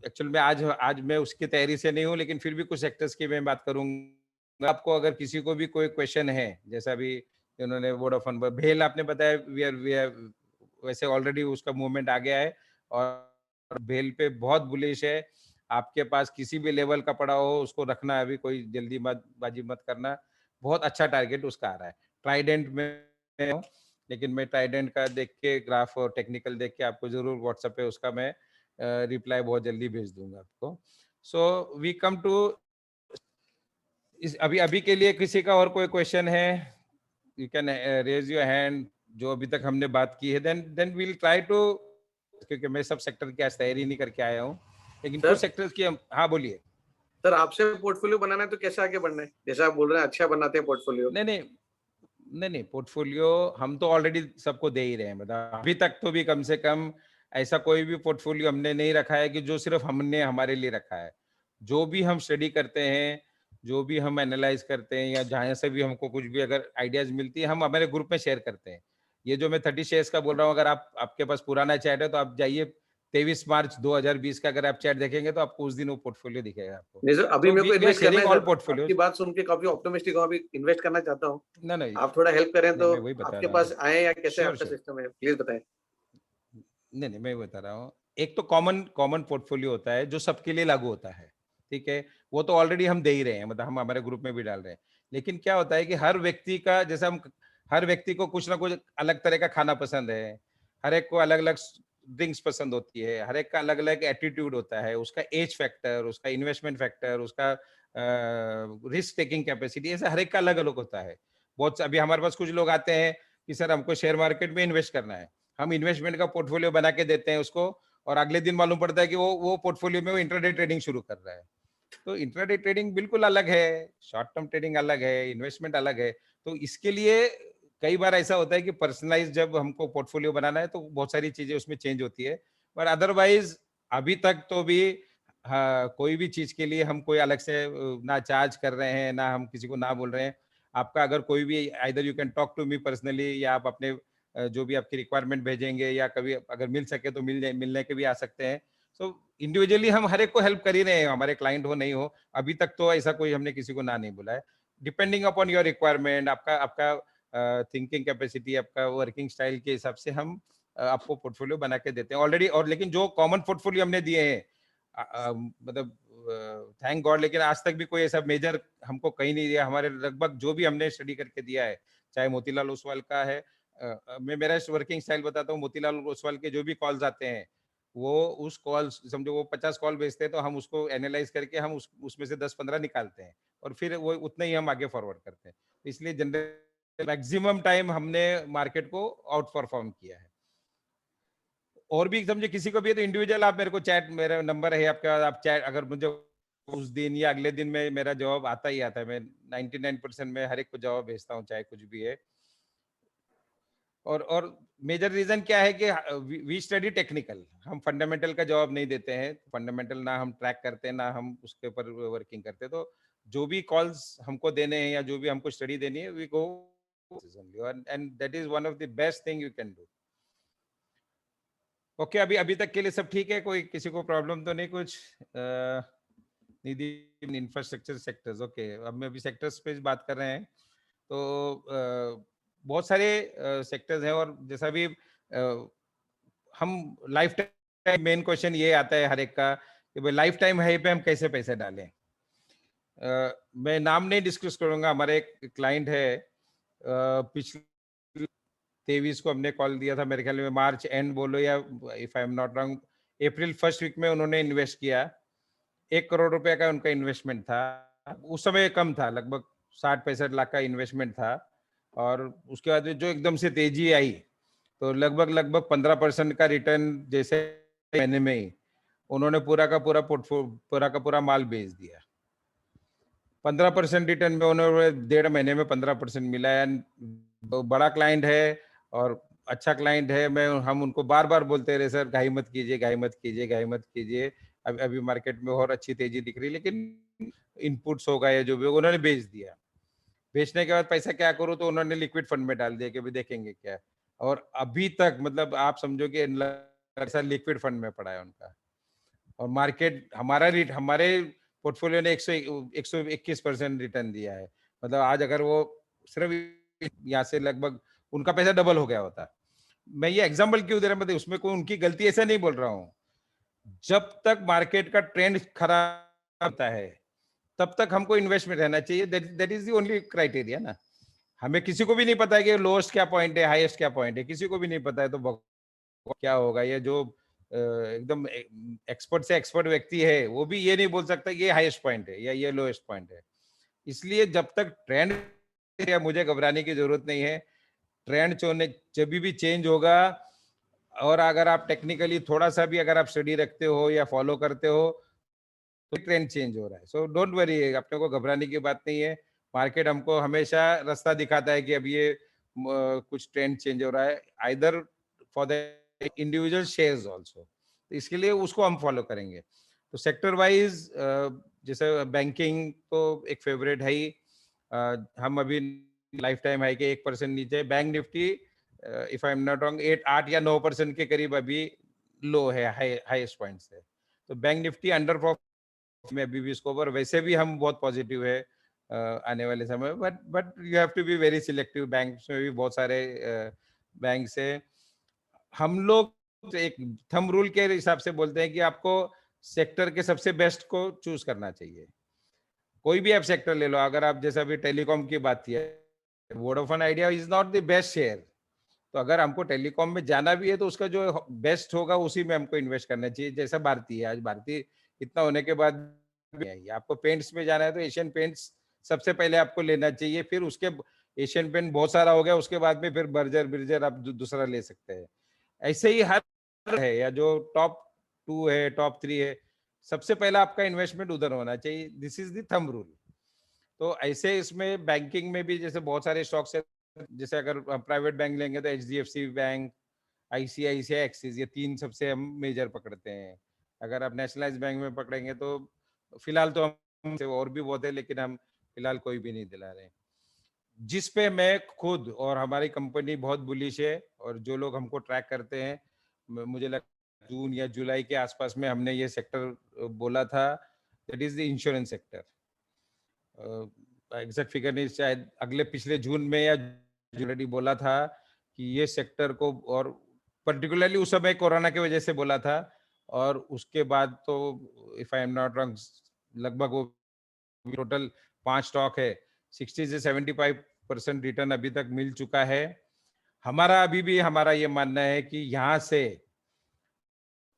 एक्चुअल में आज मैं उसकी तैयारी से नहीं हूँ, लेकिन फिर भी कुछ सेक्टर्स की मैं बात करूँगा। आपको अगर किसी को भी कोई क्वेश्चन है, जैसा अभी इन्होंने वोडाफोन पर भेल आपने बताया, वी आर वैसे ऑलरेडी उसका मूवमेंट आ गया है, और भेल पे बहुत बुलिश है। आपके पास किसी भी लेवल का पड़ा हो, उसको रखना है, अभी कोई जल्दी बाजी मत करना। बहुत अच्छा टारगेट उसका आ रहा है। ट्राइडेंट में हूँ, लेकिन मैं ट्राइडेंट का देख के, ग्राफ और टेक्निकल देख के आपको जरूर व्हाट्सएप पे उसका मैं रिप्लाई बहुत जल्दी भेज दूंगा आपको। सो वी कम टू, इस अभी अभी के लिए किसी का और कोई क्वेश्चन है, you can raise your hand. जो अभी तक हमने बात की है, देन वील ट्राई टू, क्योंकि मैं सब सेक्टर की आज तैयारी नहीं करके आया हूँ, लेकिन कुछ सेक्टर्स की हम, हाँ बोलिए सर। आपसे पोर्टफोलियो बनाना है तो कैसे आगे बढ़ना है? जैसे आप बोल रहे हैं अच्छा बनाते हैं पोर्टफोलियो। नहीं, पोर्टफोलियो हम तो ऑलरेडी सबको दे ही रहे हैं। मतलब अभी तक तो भी कम से कम ऐसा कोई भी पोर्टफोलियो हमने नहीं रखा है कि जो सिर्फ हमने हमारे लिए रखा है। जो भी हम स्टडी करते हैं, जो भी हम एनालाइज करते हैं, या जहाँ से भी हमको कुछ भी अगर आइडियाज मिलती है, हम हमारे ग्रुप में शेयर करते हैं। ये जो मैं 30 शेयर्स का बोल रहा हूँ, अगर आपके पास पुराना चैट है तो आप जाइए, 23 मार्च 2020 का अगर आप चैट देखेंगे तो आपको उस दिन वो पोर्टफोलियो दिखेगा आपको। नहीं सर, अभी सो मेरे को वी आर इन्वेस्ट करना शेयरिंग है ऑल सर। पोर्टफोलियो। आपकी बात सुन के काफी ऑप्टिमिस्टिक हूँ, अभी इन्वेस्ट करना चाहता हूँ। नहीं, आप थोड़ा हेल्प करें नहीं, तो। मैं वही बता आपके रहा हूँ। पास आए या कैसे श्योर, आपका श्योर। सिस्टम है, प्लीज बताएं। नहीं, मैं बता रहा हूँ। एक तो कॉमन पोर्टफोलियो होता है जो सबके लिए लागू होता है, ठीक है? वो तो ऑलरेडी हम दे ही रहे हैं, मतलब हम हमारे ग्रुप में भी डाल रहे हैं। लेकिन क्या होता है कि हर व्यक्ति का, जैसे हम, हर व्यक्ति को कुछ ना कुछ अलग तरह का खाना पसंद है, हर एक को अलग-अलग ड्रिंक्स पसंद होती है, हर एक का अलग-अलग एटीट्यूड होता है, उसका एज फैक्टर, उसका इन्वेस्टमेंट फैक्टर, उसका रिस्क टेकिंग कैपेसिटी, ऐसा हर एक का अलग-अलग होता है। बहुत अभी हमारे पास कुछ लोग आते हैं कि सर हमको शेयर मार्केट में इन्वेस्ट करना है। हम इन्वेस्टमेंट का पोर्टफोलियो बना के देते हैं उसको, और अगले दिन मालूम पड़ता है कि वो पोर्टफोलियो में वो इंट्राडे ट्रेडिंग शुरू कर रहा है। तो इंट्राडे ट्रेडिंग बिल्कुल अलग है, शॉर्ट टर्म ट्रेडिंग अलग है, इन्वेस्टमेंट अलग है। तो इसके लिए कई बार ऐसा होता है कि पर्सनलाइज जब हमको पोर्टफोलियो बनाना है तो बहुत सारी चीजें उसमें चेंज होती है। पर अदरवाइज अभी तक तो भी, हाँ, कोई भी चीज के लिए हम कोई अलग से ना चार्ज कर रहे हैं, ना हम किसी को ना बोल रहे हैं। आपका अगर कोई भी, either you can talk to me personally, या आप अपने जो भी आपकी रिक्वायरमेंट भेजेंगे, या कभी अगर मिल सके तो मिलने के भी आ सकते हैं। सो इंडिविजुअली हम हर एक को हेल्प कर ही रहे हैं, हमारे क्लाइंट हो नहीं हो। अभी तक तो ऐसा कोई हमने किसी को ना नहीं बोला है। डिपेंडिंग अपॉन योर रिक्वायरमेंट, आपका आपका थिंकिंग कैपेसिटी, आपका वर्किंग स्टाइल के हिसाब से हम आपको पोर्टफोलियो बना के देते हैं ऑलरेडी। और लेकिन जो कॉमन पोर्टफोलियो हमने दिए हैं, मतलब थैंक गॉड, लेकिन आज तक भी कोई ऐसा मेजर हमको कहीं नहीं दिया। हमारे लगभग जो भी हमने स्टडी करके दिया है, चाहे मोतीलाल ओसवाल का है, मैं मेरा वर्किंग स्टाइल बताता हूँ। मोतीलाल ओसवाल के जो भी कॉल्स आते हैं, वो उस कॉल, समझो वो 50 कॉल भेजते हैं, तो हम उसको एनालाइज करके हम उसमें से 10-15 निकालते हैं, और फिर वो उतने ही हम आगे फॉरवर्ड करते हैं। इसलिए जनरल मैक्सिमम टाइम हमने मार्केट को आउट परफॉर्म किया है। और भी समझे किसी को भी है तो इंडिविजुअल आप मेरे को चैट, मेरा नंबर है आपका, आप चैट, अगर मुझे उस दिन या अगले दिन में मेरा जवाब आता ही आता है। मैं 99% में हर एक को जवाब भेजता हूँ, चाहे कुछ भी है। और मेजर रीजन क्या है कि वी स्टडी टेक्निकल, हम फंडामेंटल का जवाब नहीं देते हैं। फंडामेंटल ना हम ट्रैक करते हैं, ना हम उसके ऊपर वर्किंग करते हैं। तो जो भी कॉल्स हमको देने हैं या जो भी हमको स्टडी देनी है, we go, and that is one of the best thing you can do. Okay, अभी तक के लिए सब ठीक है, कोई किसी को प्रॉब्लम तो नहीं कुछ? निधि इंफ्रास्ट्रक्चर सेक्टर्स, ओके, अब मैं अभी सेक्टर्स पे बात कर रहे हैं। तो बहुत सारे सेक्टर्स हैं, और जैसा भी हम लाइफ टाइम, मेन क्वेश्चन ये आता है हर एक का कि भाई लाइफ टाइम हाई पे हम कैसे पैसे डालें। मैं नाम नहीं डिस्कस करूंगा, हमारे एक क्लाइंट है, पिछले 23 को हमने कॉल दिया था, मेरे ख्याल में मार्च एंड बोलो, या if I am not wrong April first week में उन्होंने इन्वेस्ट किया। 1 करोड़ रुपए का उनका इन्वेस्टमेंट था। उस समय कम था, लगभग 60-65 लाख का इन्वेस्टमेंट था। और उसके बाद जो एकदम से तेजी आई, तो लगभग 15% का रिटर्न जैसे महीने में ही उन्होंने पूरा का पूरा माल बेच दिया। 15% रिटर्न में उन्होंने 1.5 महीने में 15% मिला है। बड़ा क्लाइंट है और अच्छा क्लाइंट है। हम उनको बार बार बोलते रहे, सर घाई मत कीजिए, घाई मत कीजिए, घाई मत कीजिए, अभी मार्केट में और अच्छी तेजी दिख रही है, लेकिन इनपुट्स होगा या जो भी, उन्होंने बेच दिया। बेचने के बाद पैसा क्या करूं, तो उन्होंने लिक्विड फंड में डाल दिया कि भाई देखेंगे क्या। और अभी तक मतलब आप समझो कि पैसा लिक्विड फंड में पड़ा है उनका। और मार्केट हमारे पोर्टफोलियो ने 121% रिटर्न दिया है। मतलब आज अगर वो सिर्फ यहाँ से लगभग उनका पैसा डबल हो गया होता। मैं ये एग्जांपल क्यों दे रहा हूँ, मतलब उसमें कोई उनकी गलती ऐसा नहीं बोल रहा हूँ। जब तक मार्केट का ट्रेंड खराब होता है तब तक हमको इन्वेस्टमेंट रहना चाहिए। That is the only criteria ना। हमें किसी को भी नहीं पता है कि लोएस्ट क्या पॉइंट है, हाईएस्ट क्या पॉइंट है, किसी को भी नहीं पता है। तो क्या होगा, ये जो एकदम एक्सपर्ट से एक्सपर्ट व्यक्ति है वो भी ये नहीं बोल सकता ये हाईएस्ट पॉइंट है या ये लोएस्ट पॉइंट है। इसलिए जब तक ट्रेंड, मुझे घबराने की जरूरत नहीं है। ट्रेंड जब भी चेंज होगा, और अगर आप टेक्निकली थोड़ा सा भी अगर आप स्टडी रखते हो या फॉलो करते हो तो ट्रेंड चेंज हो रहा है। सो डोंट वरी, अपने को घबराने की बात नहीं है। मार्केट हमको हमेशा रास्ता दिखाता है कि अब ये कुछ ट्रेंड चेंज हो रहा है, either for the individual shares also. तो इसके लिए उसको हम फॉलो करेंगे। तो सेक्टर वाइज जैसे बैंकिंग तो एक फेवरेट है ही। हम अभी लाइफ टाइम हाई के 1% नीचे। Bank Nifty if I am not wrong 8 या 9% के करीब अभी लो है, हाईएस्ट पॉइंट से। तो बैंक निफ्टी अंडर में अभी भी इसको, पर वैसे भी हम बहुत पॉजिटिव है आने वाले समय में। But you have to be very selective. Banks में भी बहुत सारे बैंक्स है। हम लोग एक थंब रूल के हिसाब से बोलते हैं कि आपको सेक्टर के सबसे बेस्ट को चूज करना चाहिए। कोई भी आप सेक्टर ले लो, अगर आप जैसे अभी टेलीकॉम की बात की है, Vodafone idea is not the best share. तो अगर हमको टेलीकॉम में जाना भी है तो उसका जो बेस्ट होगा उसी में हमको इन्वेस्ट करना चाहिए। जैसा भारती है, आज भारती इतना होने के बाद आपको पेंट्स में जाना है तो एशियन पेंट्स सबसे पहले आपको लेना चाहिए। फिर उसके एशियन पेंट बहुत सारा हो गया, उसके बाद में फिर बर्जर आप दूसरा ले सकते हैं। ऐसे ही हर है, या जो टॉप 2 है, टॉप 3 है, सबसे पहला आपका इन्वेस्टमेंट उधर होना चाहिए। This is the thumb rule. तो ऐसे इसमें बैंकिंग में भी जैसे बहुत सारे स्टॉक्स है। जैसे अगर प्राइवेट बैंक लेंगे तो HDFC बैंक, ICICI, एक्सिस, ये 3 सबसे हम मेजर पकड़ते हैं। अगर आप नेशनलाइज बैंक में पकड़ेंगे तो फिलहाल तो हम और भी बहुत है, लेकिन हम फिलहाल कोई भी नहीं दिला रहे। जिस पे मैं खुद और हमारी कंपनी बहुत बुलिश है, और जो लोग हमको ट्रैक करते हैं, मुझे लगता है जून या जुलाई के आसपास में हमने ये सेक्टर बोला था, that is the insurance sector. Exact figure नहीं, शायद पिछले जून में या ऑलरेडी बोला था कि ये सेक्टर को, और पर्टिकुलरली उस समय कोरोना की वजह से बोला था। और उसके बाद तो if I am not wrong लगभग वो टोटल 5 स्टॉक है, 60 से 75% रिटर्न अभी तक मिल चुका है। हमारा अभी भी हमारा ये मानना है कि यहाँ से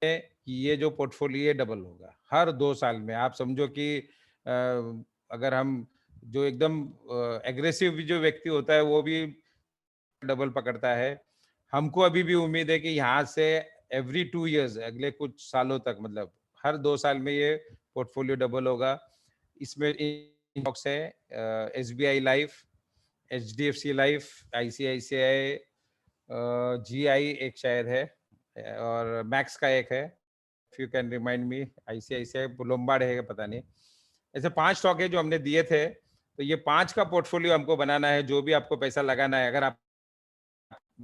कि ये जो पोर्टफोलियो डबल होगा हर 2 साल में। आप समझो कि अगर हम जो एकदम एग्रेसिव जो व्यक्ति होता है वो भी डबल पकड़ता है। हमको अभी भी उम्मीद है कि यहाँ से एवरी 2 इयर्स, अगले कुछ सालों तक, मतलब हर 2 साल में ये पोर्टफोलियो डबल होगा। इसमें स्टॉक्स है SBI life, HDFC life, ICICI, GI एक शायद है, और मैक्स का एक है, if you can remind me, ICICI, Lombard है, पता नहीं। ऐसे 5 स्टॉक है जो हमने दिए थे। तो ये 5 का पोर्टफोलियो हमको बनाना है। जो भी आपको पैसा लगाना है, अगर आप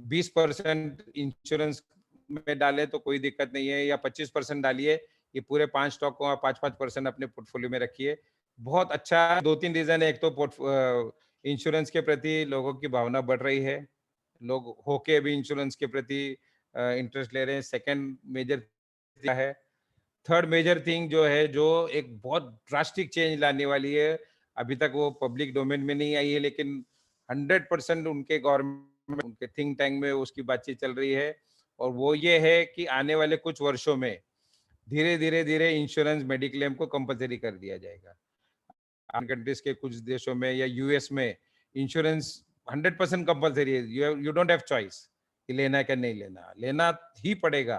20% इंश्योरेंस में डाले तो कोई दिक्कत नहीं है, या 25% डालिए, ये पूरे 5 स्टॉक को आप 5-5% अपने पोर्टफोलियो में रखिए। बहुत अच्छा 2-3 रीजन है। एक तो इंश्योरेंस के प्रति लोगों की भावना बढ़ रही है, लोग होके भी इंश्योरेंस के प्रति इंटरेस्ट ले रहे हैं। सेकंड मेजर है। थर्ड मेजर थिंग जो है, जो एक बहुत ड्रास्टिक चेंज लाने वाली है, अभी तक वो पब्लिक डोमेन में नहीं आई है, लेकिन 100% उनके गवर्नमेंट, उनके थिंक टैंक में उसकी बातचीत चल रही है, और वो ये है कि आने वाले कुछ वर्षों में धीरे-धीरे इंश्योरेंस मेडिक्लेम को कंपल्सरी कर दिया जाएगा। कंट्रीज के कुछ देशों में या यूएस में इंश्योरेंस 100% कंपल्सरी है। यू डोंट हैव चॉइस कि लेना है कि नहीं लेना, लेना ही पड़ेगा।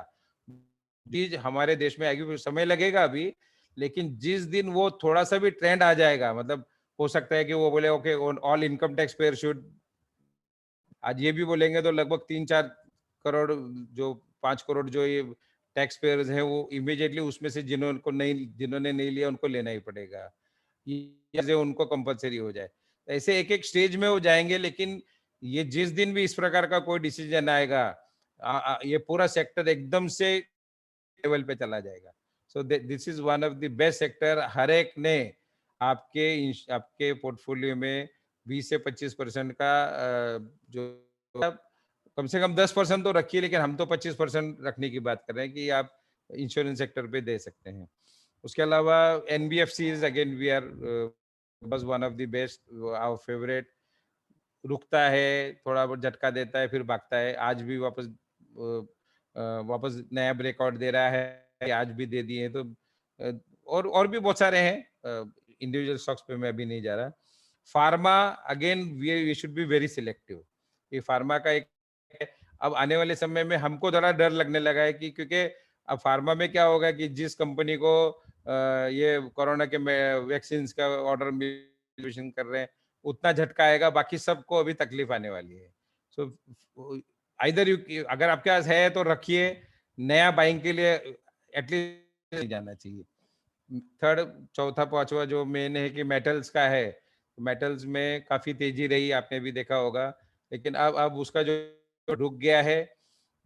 चीज हमारे देश में आएगी, समय लगेगा अभी, लेकिन जिस दिन वो थोड़ा सा भी ट्रेंड आ जाएगा, मतलब हो सकता है कि वो बोले okay all income tax payer should, आज ये भी बोलेंगे तो लगभग 3-4 करोड़, जो 5 करोड़ जो ये टैक्स पेयर्स हैं, वो इमीडिएटली उसमें से जिन्होंने नहीं लिया उनको लेना ही पड़ेगा, ये उनको कंपलसरी हो जाए। ऐसे एक एक स्टेज में वो जाएंगे, लेकिन ये जिस दिन भी इस प्रकार का कोई डिसीजन आएगा, ये पूरा सेक्टर एकदम से लेवल पे चला जाएगा। So this is one of the best sector. हर एक ने आपके पोर्टफोलियो में 20 से 25% का जो कम से कम 10% तो रखिए, लेकिन हम तो 25% रखने की बात कर रहे हैं कि आप इंश्योरेंस सेक्टर पे दे सकते हैं। उसके अलावा एनबीएफसीज अगेन वी आर बस one of the best, our favourite. रुकता है, थोड़ा बहुत झटका देता है, फिर भागता है। आज भी वापस नया ब्रेकआउट दे रहा है, आज भी दे दिए। तो और भी बहुत सारे हैं, इंडिविजुअल स्टॉक्स पे मैं अभी नहीं जा रहा। Pharma again we should be very selective. ये फार्मा का एक, अब आने वाले समय में हमको थोड़ा डर लगने लगा है कि क्योंकि अब फार्मा में क्या होगा कि जिस कंपनी को ये कोरोना के वैक्सीन का ऑर्डर कर रहे हैं, उतना झटका आएगा, बाकी सबको अभी तकलीफ आने वाली है। सो आइदर अगर आपके पास है तो रखिए, नया बाइंग के लिए एटलीस्ट नहीं जाना चाहिए। थर्ड, चौथा पांचवा जो मेन है कि मेटल्स का है, मेटल्स में काफी तेजी रही, आपने भी देखा होगा, लेकिन अब उसका जो रुक गया है,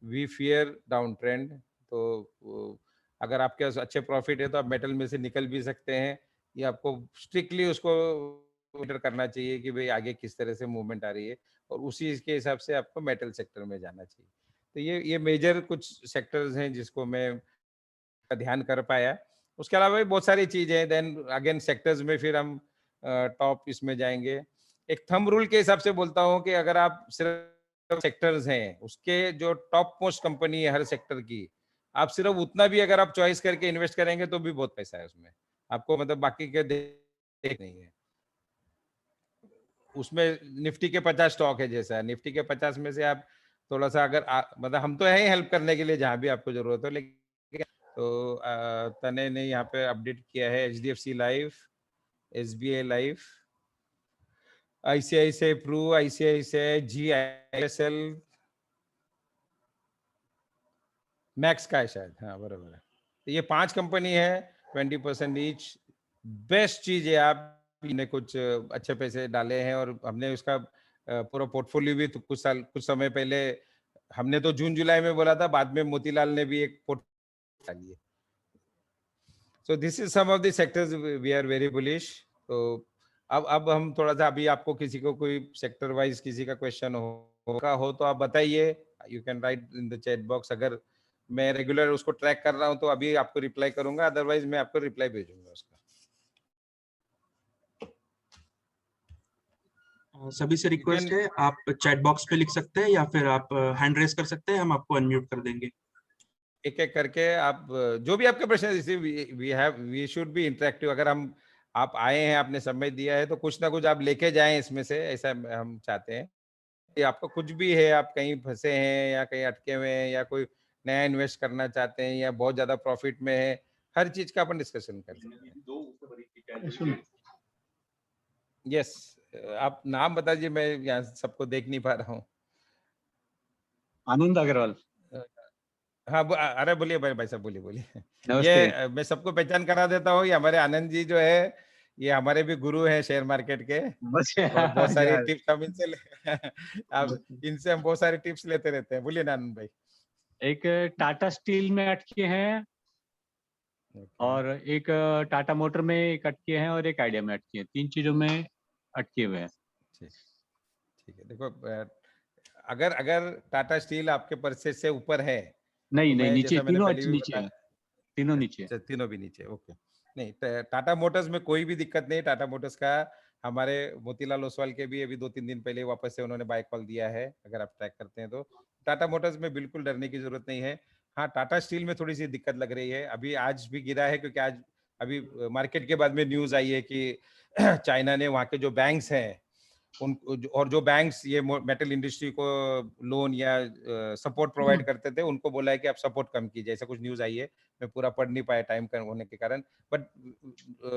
वी फियर डाउन ट्रेंड। तो अगर आपके पास अच्छे प्रॉफिट है तो आप मेटल में से निकल भी सकते हैं, या आपको स्ट्रिक्टली उसको मॉनिटर करना चाहिए कि भाई आगे किस तरह से मूवमेंट आ रही है, और उसी के हिसाब से आपको मेटल सेक्टर में जाना चाहिए। तो ये मेजर कुछ सेक्टर्स हैं जिसको मैं ध्यान कर पाया। उसके अलावा भी बहुत सारी चीजें हैं। देन अगेन सेक्टर्स में फिर हम टॉप इसमें जाएंगे। एक थंब रूल के हिसाब से बोलता हूँ कि अगर आप सिर्फ सेक्टर्स हैं, उसके जो टॉप मोस्ट कंपनी है हर सेक्टर की, आप सिर्फ उतना भी अगर आप चॉइस करके इन्वेस्ट करेंगे तो भी बहुत पैसा है उसमें, आपको मतलब बाकी के देख नहीं है। उसमें निफ्टी के 50 स्टॉक है, जैसा निफ्टी के 50 में से आप थोड़ा सा अगर मतलब हम तो है ही हेल्प करने के लिए जहां भी आपको जरूरत हो, लेकिन तो तने ने यहाँ पे अपडेट किया है HDFC life, SBI life, ICICI Pru, ICICI, GISL, Max का है शायद, हाँ बराबर है। तो ये 5 कंपनी है, 20% ईच। बेस्ट चीज है, आपने कुछ अच्छे पैसे डाले हैं, और हमने उसका पूरा पोर्टफोलियो भी तो कुछ समय पहले हमने तो जून जुलाई में बोला था, बाद में मोतीलाल ने भी एक पोर्टफोलियो डाली है। So this is some of the sectors we are very bullish. तो अब हम थोड़ा सा, अभी आपको किसी को कोई सेक्टर वाइज किसी का क्वेश्चन हो तो आप बताइए, you can right in the chat box. अगर मैं रेगुलर उसको ट्रैक कर रहा हूं तो अभी आपको रिप्लाई करूंगा, अदरवाइज मैं आपको रिप्लाई भेजूंगा उसका। सभी से रिक्वेस्ट है, आप चैट बॉक्स पे लिख सकते हैं या फिर आप हैंड रेस कर सकते हैं, हम आपको अनम्यूट कर देंगे। एक एक करके आप जो भी आपके प्रश्न है, वी शुड बी इंटरेक्टिव। अगर आप आए हैं, आपने समय दिया है, तो कुछ ना कुछ आप लेके जाएं इसमें से, ऐसा हम चाहते हैं कि आपको कुछ भी है, आप कहीं फंसे हैं या कहीं अटके हुए हैं या कोई नया इन्वेस्ट करना चाहते हैं या बहुत ज्यादा प्रॉफिट में है, हर चीज का अपन डिस्कशन कर सकते हैं। यस, आप नाम बता दीजिए, मैं यहाँ सबको देख नहीं पा रहा हूँ। आनंद अग्रवाल। हाँ, अरे बोलिए भाई साहब, बोलिए। ये मैं सबको पहचान करा देता हूँ, ये हमारे आनंद जी जो है, ये हमारे भी गुरु हैं शेयर मार्केट के, और बहुत सारी टिप्स हम इनसे हम बहुत सारी टिप्स लेते रहते हैं। बोलिए ना आनंद भाई। एक टाटा स्टील में अटके हैं और एक टाटा मोटर में एक अटके हैं और एक आइडिया में अटके हैं, 3 चीजों में अटके हुए हैं। ठीक है, देखो अगर अगर टाटा स्टील आपके परचेज से ऊपर है नहीं तो नहीं, मैं नीचे जैसा मैंने तीनों पहले भी नीचे बताया, हैं, तीनों नीचे। अच्छा, तीनों भी नीचे, ओके। नहीं, टाटा मोटर्स में कोई भी दिक्कत नहीं। टाटा मोटर्स का हमारे मोतीलाल ओसवाल के भी अभी 2-3 दिन पहले वापस से उन्होंने बाय कॉल दिया है, अगर आप ट्रैक करते हैं तो। टाटा मोटर्स में बिल्कुल डरने की जरूरत नहीं है। हाँ, टाटा स्टील में थोड़ी सी दिक्कत लग रही है, अभी आज भी गिरा है क्योंकि आज अभी मार्केट के बाद में न्यूज आई है कि चाइना ने वहाँ के जो बैंक्स हैं उन और जो बैंक्स ये मेटल इंडस्ट्री को लोन या सपोर्ट प्रोवाइड करते थे, उनको बोला है कि आप सपोर्ट कम कीजिए, ऐसा कुछ न्यूज आई है। मैं पूरा पढ़ नहीं पाया टाइम कम होने के कारण, बट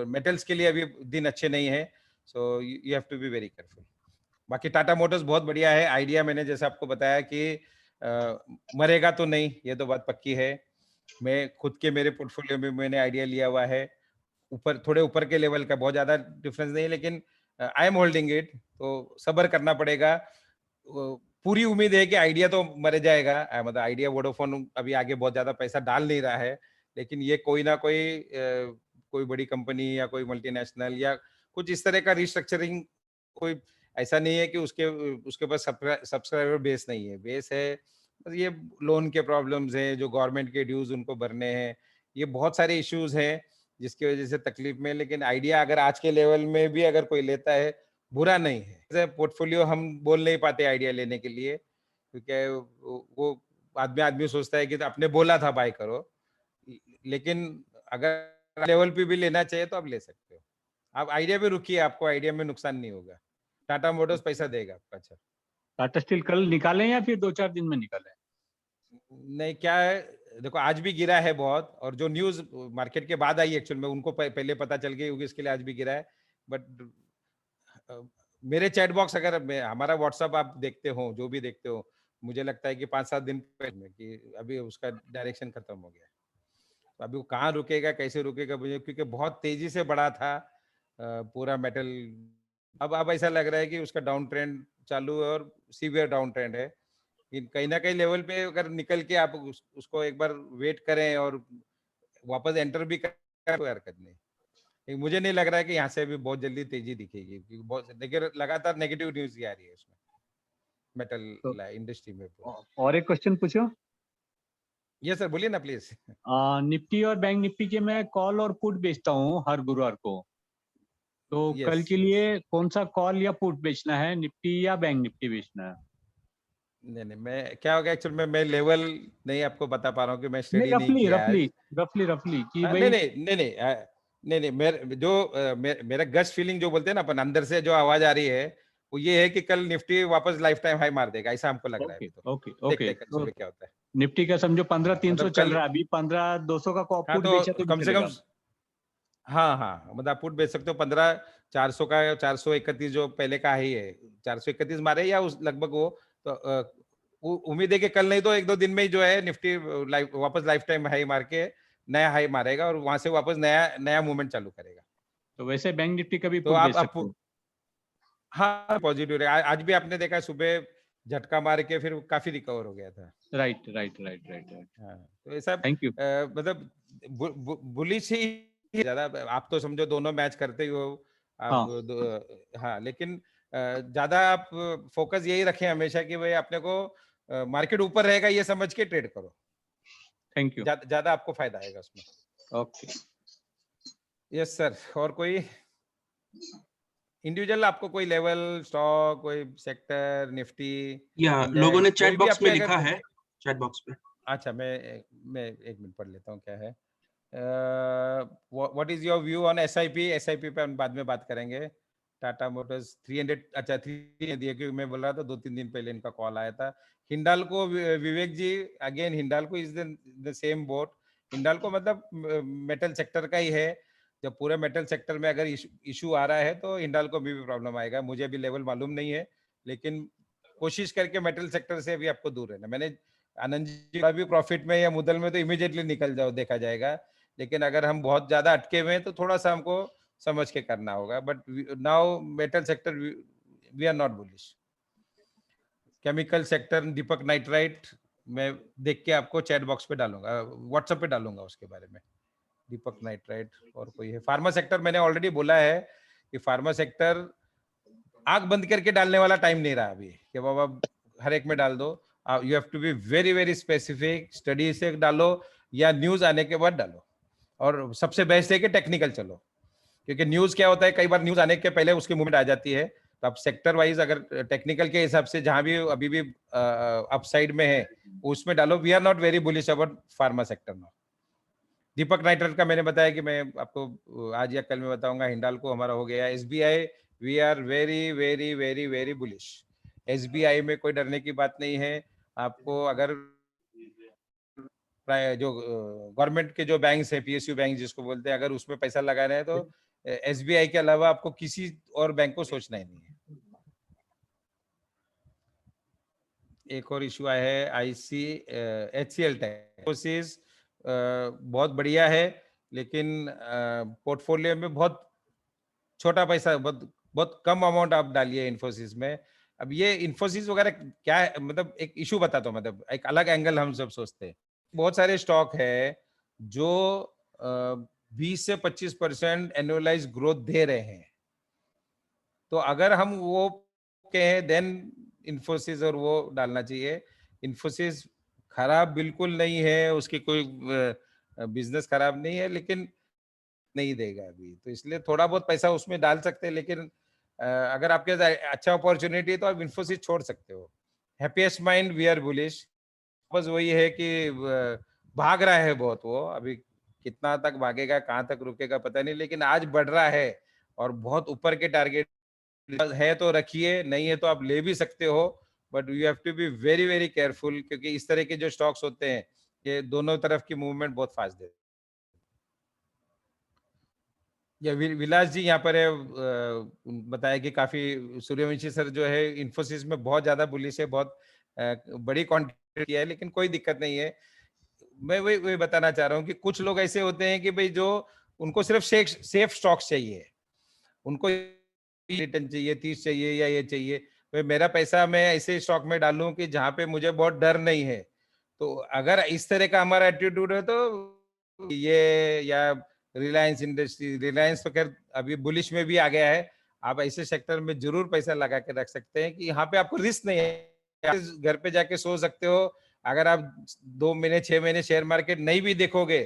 मेटल्स के लिए अभी दिन अच्छे नहीं है, so you have to be very careful. बाकी टाटा मोटर्स बहुत बढ़िया है। आइडिया मैंने जैसे आपको बताया कि मरेगा तो नहीं, ये तो बात पक्की है। मैं खुद के मेरे पोर्टफोलियो में मैंने आइडिया लिया हुआ है, ऊपर थोड़े ऊपर के लेवल का, बहुत ज्यादा डिफरेंस नहीं है, लेकिन आई एम होल्डिंग इट, तो सब्र करना पड़ेगा। पूरी उम्मीद है कि आइडिया तो मर जाएगा, मतलब आइडिया वोडाफोन अभी आगे बहुत ज्यादा पैसा डाल नहीं रहा है, लेकिन ये कोई ना कोई कोई बड़ी कंपनी या कोई मल्टीनेशनल या कुछ इस तरह का रिस्ट्रक्चरिंग, कोई ऐसा नहीं है कि उसके उसके पास सब्सक्राइबर बेस नहीं है, बेस है। बस ये लोन के प्रॉब्लम्स हैं, जो गवर्नमेंट के ड्यूज उनको भरने हैं, ये बहुत सारे इश्यूज हैं जिसकी वजह से तकलीफ में। लेकिन आइडिया अगर आज के लेवल में भी अगर कोई लेता है, बुरा नहीं है। पोर्टफोलियो हम बोल नहीं पाते आइडिया लेने के लिए, क्योंकि वो आदमी आदमी सोचता है कि तो आपने बोला था बाय करो, लेकिन अगर लेवल पे भी लेना चाहिए तो आप ले सकते हो। आप आइडिया पे रुकिए, आपको आइडिया में नुकसान नहीं होगा। टाटा मोटर्स पैसा देगा आपका। अच्छा, टाटा स्टील कल निकालें या फिर 2-4 दिन में निकालें? नहीं, क्या है, देखो आज भी गिरा है बहुत, और जो न्यूज मार्केट के बाद आई एक्चुअल में उनको पहले पता चल गई होगी, इसके लिए आज भी गिरा है। बट मेरे चैट बॉक्स, अगर हमारा व्हाट्सएप आप देखते हो, जो भी देखते हो, मुझे लगता है कि 5-7 दिन पहले कि अभी उसका डायरेक्शन खत्म हो गया। तो अभी वो कहाँ रुकेगा, कैसे रुकेगा मुझे, क्योंकि बहुत तेजी से बढ़ा था पूरा मेटल। अब ऐसा लग रहा है कि उसका डाउन ट्रेंड चालू है, और सीवियर डाउन ट्रेंड है। कहीं ना कहीं लेवल पे अगर निकल के आप उसको एक बार वेट करें और वापस एंटर भी करें, कोई हरकत नहीं। मुझे नहीं लग रहा है कि यहाँ से अभी बहुत जल्दी तेजी दिखेगी, क्योंकि बहुत लगातार नेगेटिव न्यूज आ रही है उसमें, मेटल इंडस्ट्री में। और एक क्वेश्चन पूछो। ये सर, बोलिए ना प्लीज। निफ्टी और बैंक निफ्टी के मैं कॉल और पुट बेचता हूँ हर गुरुवार को, तो कल के लिए कौन सा कॉल या पुट बेचना है, निफ्टी या बैंक निफ्टी बेचना है? नहीं, मैं क्या होगा एक्चुअल में, मैं लेवल नहीं आपको बता पा रहा हूँ कि मैं स्टडी नहीं किया आज। रफली कि भाई नहीं, मेरा गट फीलिंग जो बोलते हैं ना अपन, अंदर से जो आवाज आ रही है, वो ये है कि कल निफ्टी वापस लाइफ टाइम हाई मार देगा, ऐसा हमको लग रहा है। ओके, कल क्या होता है। निफ्टी का समझो 15,300 चल रहा है अभी, 15,200 का पुट बेचा तो कम से कम, हाँ, मतलब पुट बेच सकते हो 15,400 का, 431 जो पहले का ही है, 431 मारे या उस लगभग वो, तो उम्मीद है कि कल नहीं तो 1-2 दिन में ही जो है निफ्टी वापस लाइफ टाइम हाई मार के नया हाई मारेगा, और वहां से वापस नया मूवमेंट चालू करेगा। तो वैसे बैंक निफ्टी का भी तो आप हाँ, पॉजिटिव है। आज भी आपने देखा सुबह झटका मार के फिर काफी रिकवर हो गया था। राइट। हाँ, तो ऐसा थैंक यू। मतलब बुलिश ही ज्यादा, आप तो समझो दोनों मैच करते ही हो आप। हाँ, लेकिन ज्यादा आप फोकस यही रखें हमेशा कि भाई अपने को मार्केट ऊपर रहेगा ये समझ के ट्रेड करो। Thank you. ज्यादा आपको फायदा आएगा उसमें। Okay, yes sir. और कोई इंडिविजुअल आपको कोई लेवल स्टॉक, कोई सेक्टर, निफ्टी या लोगों ने चैट बॉक्स में लिखा है, चैट बॉक्स पे। अच्छा, मैं 1 मिनट पढ़ लेता हूँ क्या है। What is your view on SIP पे हम बाद में बात करेंगे। टाटा मोटर्स 300, अच्छा 3 दिए, क्योंकि मैं बोल रहा था 2-3 दिन पहले इनका कॉल आया था। Hindalco, Vivek ji, again Hindalco is the same boat. Hindalco मतलब मेटल सेक्टर का ही है। जब पूरे मेटल सेक्टर में अगर इशू आ रहा है तो हिंडाल्को में भी प्रॉब्लम आएगा। मुझे अभी लेवल मालूम नहीं है, लेकिन कोशिश करके मेटल सेक्टर से भी आपको दूर रहना। मैंने आनंद जी का भी प्रॉफिट में या मुदल में तो इमीडिएटली निकल जाओ, देखा जाएगा। लेकिन अगर हम बहुत ज्यादा अटके हुए हैं तो थोड़ा सा हमको समझ के करना होगा। But now metal sector we are not bullish. Chemical sector, Deepak Nitrite मैं देख के आपको चैट बॉक्स पे डालूंगा, व्हाट्सएप पे डालूंगा उसके बारे में। दीपक नाइट्राइट और कोई है। फार्मा सेक्टर मैंने ऑलरेडी बोला है कि फार्मा सेक्टर आंख बंद करके डालने वाला टाइम नहीं रहा अभी कि बाबा हर एक में डाल दो। You have to be very very specific, study से डालो या न्यूज आने के बाद डालो। और सबसे बेस्ट है कि टेक्निकल चलो, क्योंकि न्यूज क्या होता है, कई बार न्यूज आने के पहले उसकी मूवमेंट आ जाती है। तो आप सेक्टर वाइज अगर टेक्निकल के हिसाब से जहां भी अभी भी अपसाइड में है उसमें डालो। We are not very bullish about pharma sector now. Deepak Nitrite का मैंने बताया कि मैं आपको आज या कल में बताऊंगा। हिंडाल्को हमारा हो गया। SBI we are very very very very bullish. SBI में कोई डरने की बात नहीं है। आपको अगर जो गवर्नमेंट के जो बैंक्स है, पीएसयू बैंक जिसको बोलते हैं, अगर उसमें पैसा लगा रहे हैं तो एसबीआई के अलावा आपको किसी और बैंक को सोचना ही नहीं है। एक और इशू आया है HCL टेक, बहुत बढ़िया है, लेकिन पोर्टफोलियो में बहुत छोटा पैसा, बहुत बहुत कम अमाउंट आप डालिए इन्फोसिस में। अब ये इन्फोसिस वगैरह क्या है, मतलब एक इशू बताता हूँ, मतलब एक अलग एंगल हम सब सोचते हैं। बहुत सारे स्टॉक है जो 20 से 25% एनुअलाइज ग्रोथ दे रहे हैं। तो अगर हम वो कहें देन इन्फोसिस और वो डालना चाहिए। इन्फोसिस खराब बिल्कुल नहीं है, उसकी कोई बिजनेस खराब नहीं है, लेकिन नहीं देगा अभी, तो इसलिए थोड़ा बहुत पैसा उसमें डाल सकते हैं। लेकिन अगर आपके पास अच्छा अपॉर्चुनिटी है तो आप इन्फोसिस छोड़ सकते हो। Happiest mind we are bullish. बस वही है कि भाग रहा है बहुत, वो अभी कितना तक भागेगा, कहाँ तक रुकेगा पता नहीं, लेकिन आज बढ़ रहा है और बहुत ऊपर के टारगेट है तो रखिए, नहीं है तो आप ले भी सकते हो। But you have to be very very careful, क्योंकि इस तरह के जो स्टॉक्स होते हैं ये दोनों तरफ की मूवमेंट बहुत फास्ट देते हैं। या विलास जी यहाँ पर है, बताया कि काफी सूर्यवंशी सर जो है इन्फोसिस में बहुत ज्यादा बुलिश है, बहुत बड़ी क्वांटिटी किया है, लेकिन कोई दिक्कत नहीं है। मैं वही बताना चाह रहा हूँ कि कुछ लोग ऐसे होते हैं कि भाई जो उनको सिर्फ सेफ स्टॉक्स चाहिए, उनको रिटर्न चाहिए, 30 चाहिए या ये चाहिए। तो मेरा पैसा मैं ऐसे स्टॉक में डालूं कि जहां पे मुझे बहुत डर नहीं है। तो अगर इस तरह का हमारा एटीट्यूड है तो ये, या रिलायंस इंडस्ट्री, रिलायंस तो खैर अभी बुलिश में भी आ गया है, आप ऐसे सेक्टर में जरूर पैसा लगा के रख सकते हैं कि यहाँ पे आपको रिस्क नहीं है। घर पे जाके सो सकते हो। अगर आप 2 महीने 6 महीने शेयर मार्केट नहीं भी देखोगे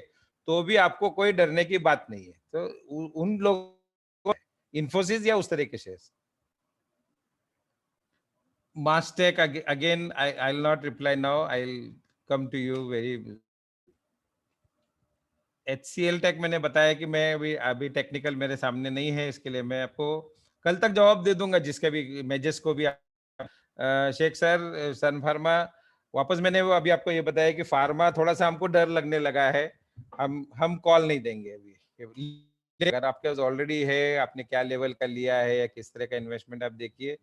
तो भी आपको कोई डरने की बात नहीं है। तो उन लोग इन्फोसिस या उस तरह के shares. Mastech again, I'll not reply now. I'll come to you very. HCL tech मैंने बताया कि मैं अभी टेक्निकल मेरे सामने नहीं है, इसके लिए मैं आपको कल तक जवाब दे दूंगा, जिसके भी मेजर्स को भी। शेख सर, सन फार्मा वापस मैंने वो अभी आपको ये बताया कि फार्मा थोड़ा सा हमको डर लगने लगा है, हम कॉल नहीं देंगे अभी। अगर आपके पास ऑलरेडी है, आपने क्या लेवल का लिया है या किस तरह का इन्वेस्टमेंट, आप देखिए।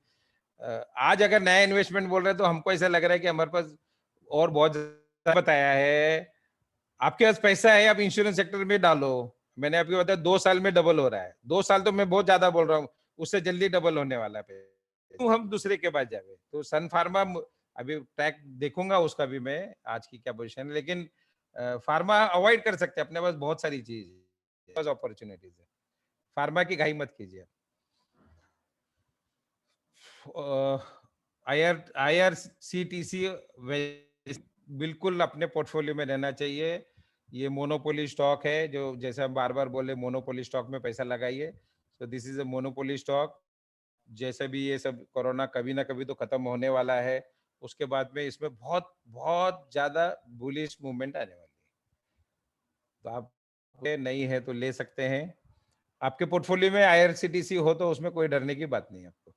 आज अगर नया इन्वेस्टमेंट बोल रहे हैं तो हमको ऐसा लग रहा है कि हमारे पास और बहुत बताया है। आपके पास पैसा है, आप इंश्योरेंस सेक्टर में डालो। मैंने आपको बताया 2 साल में डबल हो रहा है। 2 साल तो मैं बहुत ज्यादा बोल रहा हूँ, उससे जल्दी डबल होने वाला है। तो हम दूसरे के पास जाए। तो सन फार्मा अभी ट्रैक देखूंगा उसका भी मैं, आज की क्या पोजीशन है, लेकिन फार्मा अवॉइड कर सकते हैं, अपने पास बहुत सारी चीज है, अपॉर्चुनिटीज है। फार्मा की घाई मत कीजिए। IRCTC बिल्कुल अपने पोर्टफोलियो में रहना चाहिए। ये मोनोपोली स्टॉक है, जो जैसे हम बार बार बोले, मोनोपोली स्टॉक में पैसा लगाइए। सो this is a monopoly stock. जैसे भी ये सब कोरोना कभी ना कभी तो खत्म होने वाला है, उसके बाद में इसमें बहुत बहुत ज्यादा बुलिश मूवमेंट आने वाली है। तो आप नहीं है तो ले सकते हैं। आपके पोर्टफोलियो में IRCTC हो तो उसमें कोई डरने की बात नहीं है आपको।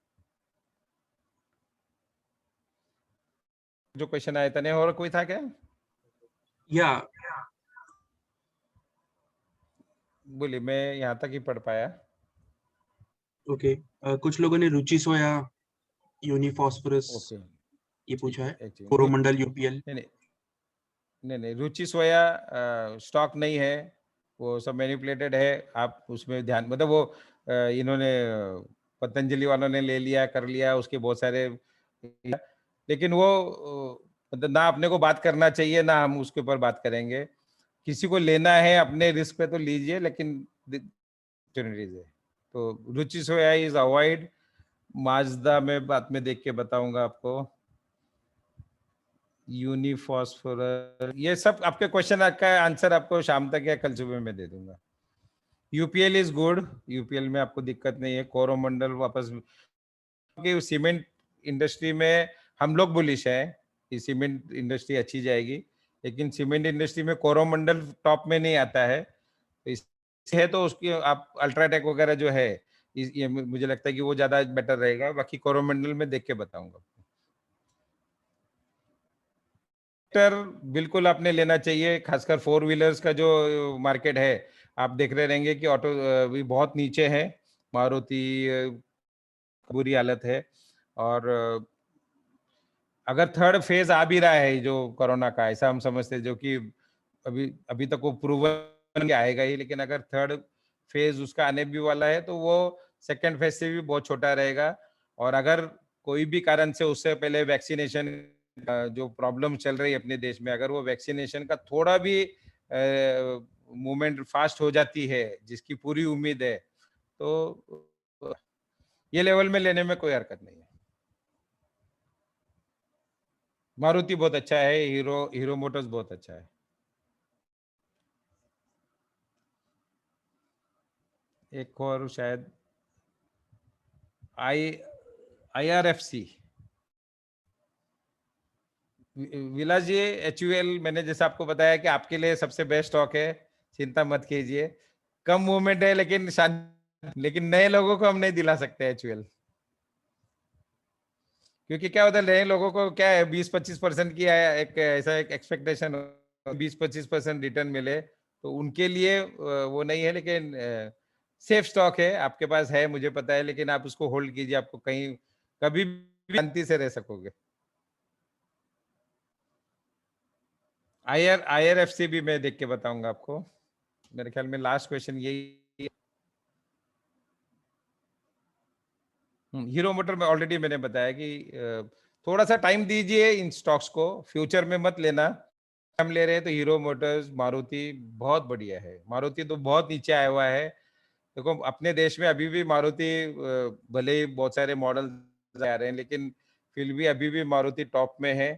जो क्वेश्चन आया था, और कोई था क्या? या बोलिए, मैं यहाँ तक ही पढ़ पाया। ओके कुछ लोगों ने रुचि सोया, यूनिफॉस्फोरस ये पूछा है, कोरोमंडल UPL। नहीं, रुचि सोया स्टॉक नहीं है, वो सब मैनिपुलेटेड है। आप उसमें ध्यान, मतलब वो इन्होंने पतंजलि वालों ने ले लिया, कर लिया उसके बहुत सारे, लेकिन वो मतलब ना अपने को बात करना चाहिए, ना हम उसके ऊपर बात करेंगे। किसी को लेना है अपने रिस्क पे तो लीजिए, लेकिन अपॉर्चुनिटीज है तो रुचि सोया इज अवॉइड। माजदा में बाद में देख के बताऊंगा आपको। यूनिफॉस्फोरस, ये सब आपके क्वेश्चन का आंसर आपको शाम तक या कल सुबह में दे दूंगा। यूपीएल इज गुड, यूपीएल में आपको दिक्कत नहीं है। कोरोमंडल वापस, क्योंकि सीमेंट इंडस्ट्री में हम लोग बुलिश है कि सीमेंट इंडस्ट्री अच्छी जाएगी, लेकिन सीमेंट इंडस्ट्री में कोरोमंडल टॉप में नहीं आता है। है तो उसकी आप अल्ट्राटेक वगैरह जो है, ये मुझे लगता है कि वो ज्यादा बेटर रहेगा। बाकी कोरोमंडल में देख के बताऊंगा। बिल्कुल आपने लेना चाहिए, खासकर 4 व्हीलर्स का जो मार्केट है। आप देख रहे रहेंगे कि ऑटो भी बहुत नीचे है, मारुति बुरी हालत है। और अगर थर्ड फेज आ भी रहा है जो कोरोना का, ऐसा हम समझते हैं, जो कि अभी तक वो प्रूवन आएगा ही, लेकिन अगर थर्ड फेज उसका आने भी वाला है तो वो सेकंड फेज से भी बहुत छोटा रहेगा। और अगर कोई भी कारण से उससे पहले वैक्सीनेशन जो प्रॉब्लम चल रही है अपने देश में, अगर वो वैक्सीनेशन का थोड़ा भी मूवमेंट फास्ट हो जाती है, जिसकी पूरी उम्मीद है, तो ये लेवल में लेने में कोई हरकत नहीं है। मारुति बहुत अच्छा है, हीरो मोटर्स बहुत अच्छा है। एक और शायद IRFC, विलास जी। HUL मैंने जैसे आपको बताया कि आपके लिए सबसे बेस्ट स्टॉक है, चिंता मत कीजिए। कम मूवमेंट है, लेकिन नए लोगों को हम नहीं दिला सकते HUL, क्योंकि क्या होता है, नए लोगों को क्या है, 20-25% की एक ऐसा एक एक्सपेक्टेशन, 20-25% रिटर्न मिले, तो उनके लिए वो नहीं है। लेकिन सेफ स्टॉक है, आपके पास है मुझे पता है, लेकिन आप उसको होल्ड कीजिए, आपको कहीं कभी भी शांति से रह सकोगे। IRFC भी मैं देख के बताऊंगा आपको। मेरे ख्याल में लास्ट क्वेश्चन यही। हीरो मोटर में ऑलरेडी मैंने बताया कि थोड़ा सा टाइम दीजिए इन स्टॉक्स को, फ्यूचर में मत लेना। हम ले रहे हैं तो हीरो मोटर्स, मारुति बहुत बढ़िया है। मारुति तो बहुत नीचे आया हुआ है। देखो अपने देश में अभी भी मारुति, भले ही बहुत सारे मॉडल आ रहे हैं, लेकिन फिर भी अभी भी मारुति टॉप में है,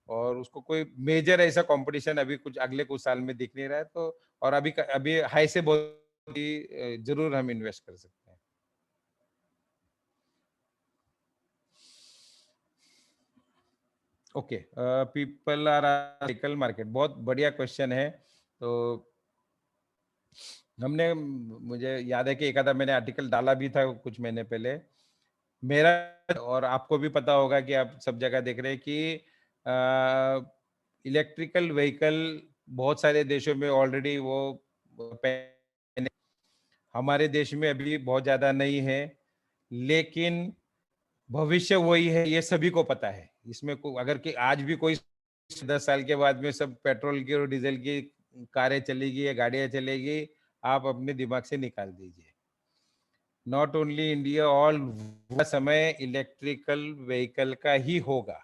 और उसको कोई मेजर ऐसा कंपटीशन अभी अगले कुछ साल में दिख नहीं रहा है। तो और अभी हाई से बहुत जरूर हम इन्वेस्ट कर सकते हैं। Okay, people are vehicle market, बहुत बढ़िया क्वेश्चन है। तो मुझे याद है कि एक आधा मैंने आर्टिकल डाला भी था कुछ महीने पहले मेरा, और आपको भी पता होगा कि आप सब जगह देख रहे हैं कि इलेक्ट्रिकल व्हीकल बहुत सारे देशों में ऑलरेडी वो, हमारे देश में अभी बहुत ज्यादा नहीं है, लेकिन भविष्य वही है, ये सभी को पता है। इसमें अगर कि आज भी कोई 10 साल के बाद में सब पेट्रोल की और डीजल की कारें चलेगी या गाड़ियां चलेगी, आप अपने दिमाग से निकाल दीजिए। नॉट ओनली इंडिया, ऑल समय इलेक्ट्रिकल व्हीकल का ही होगा।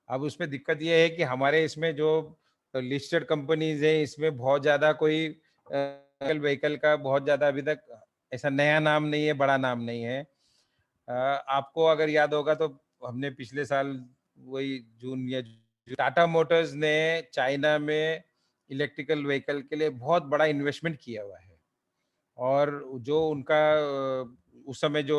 अब उसमें दिक्कत यह है कि हमारे इसमें जो लिस्टेड कंपनीज है, इसमें बहुत ज्यादा कोई व्हीकल का बहुत ज्यादा अभी तक ऐसा नया नाम नहीं है, बड़ा नाम नहीं है। आपको अगर याद होगा तो हमने पिछले साल वही जून या टाटा मोटर्स ने चाइना में इलेक्ट्रिकल व्हीकल के लिए बहुत बड़ा इन्वेस्टमेंट किया हुआ है, और जो उनका उस समय जो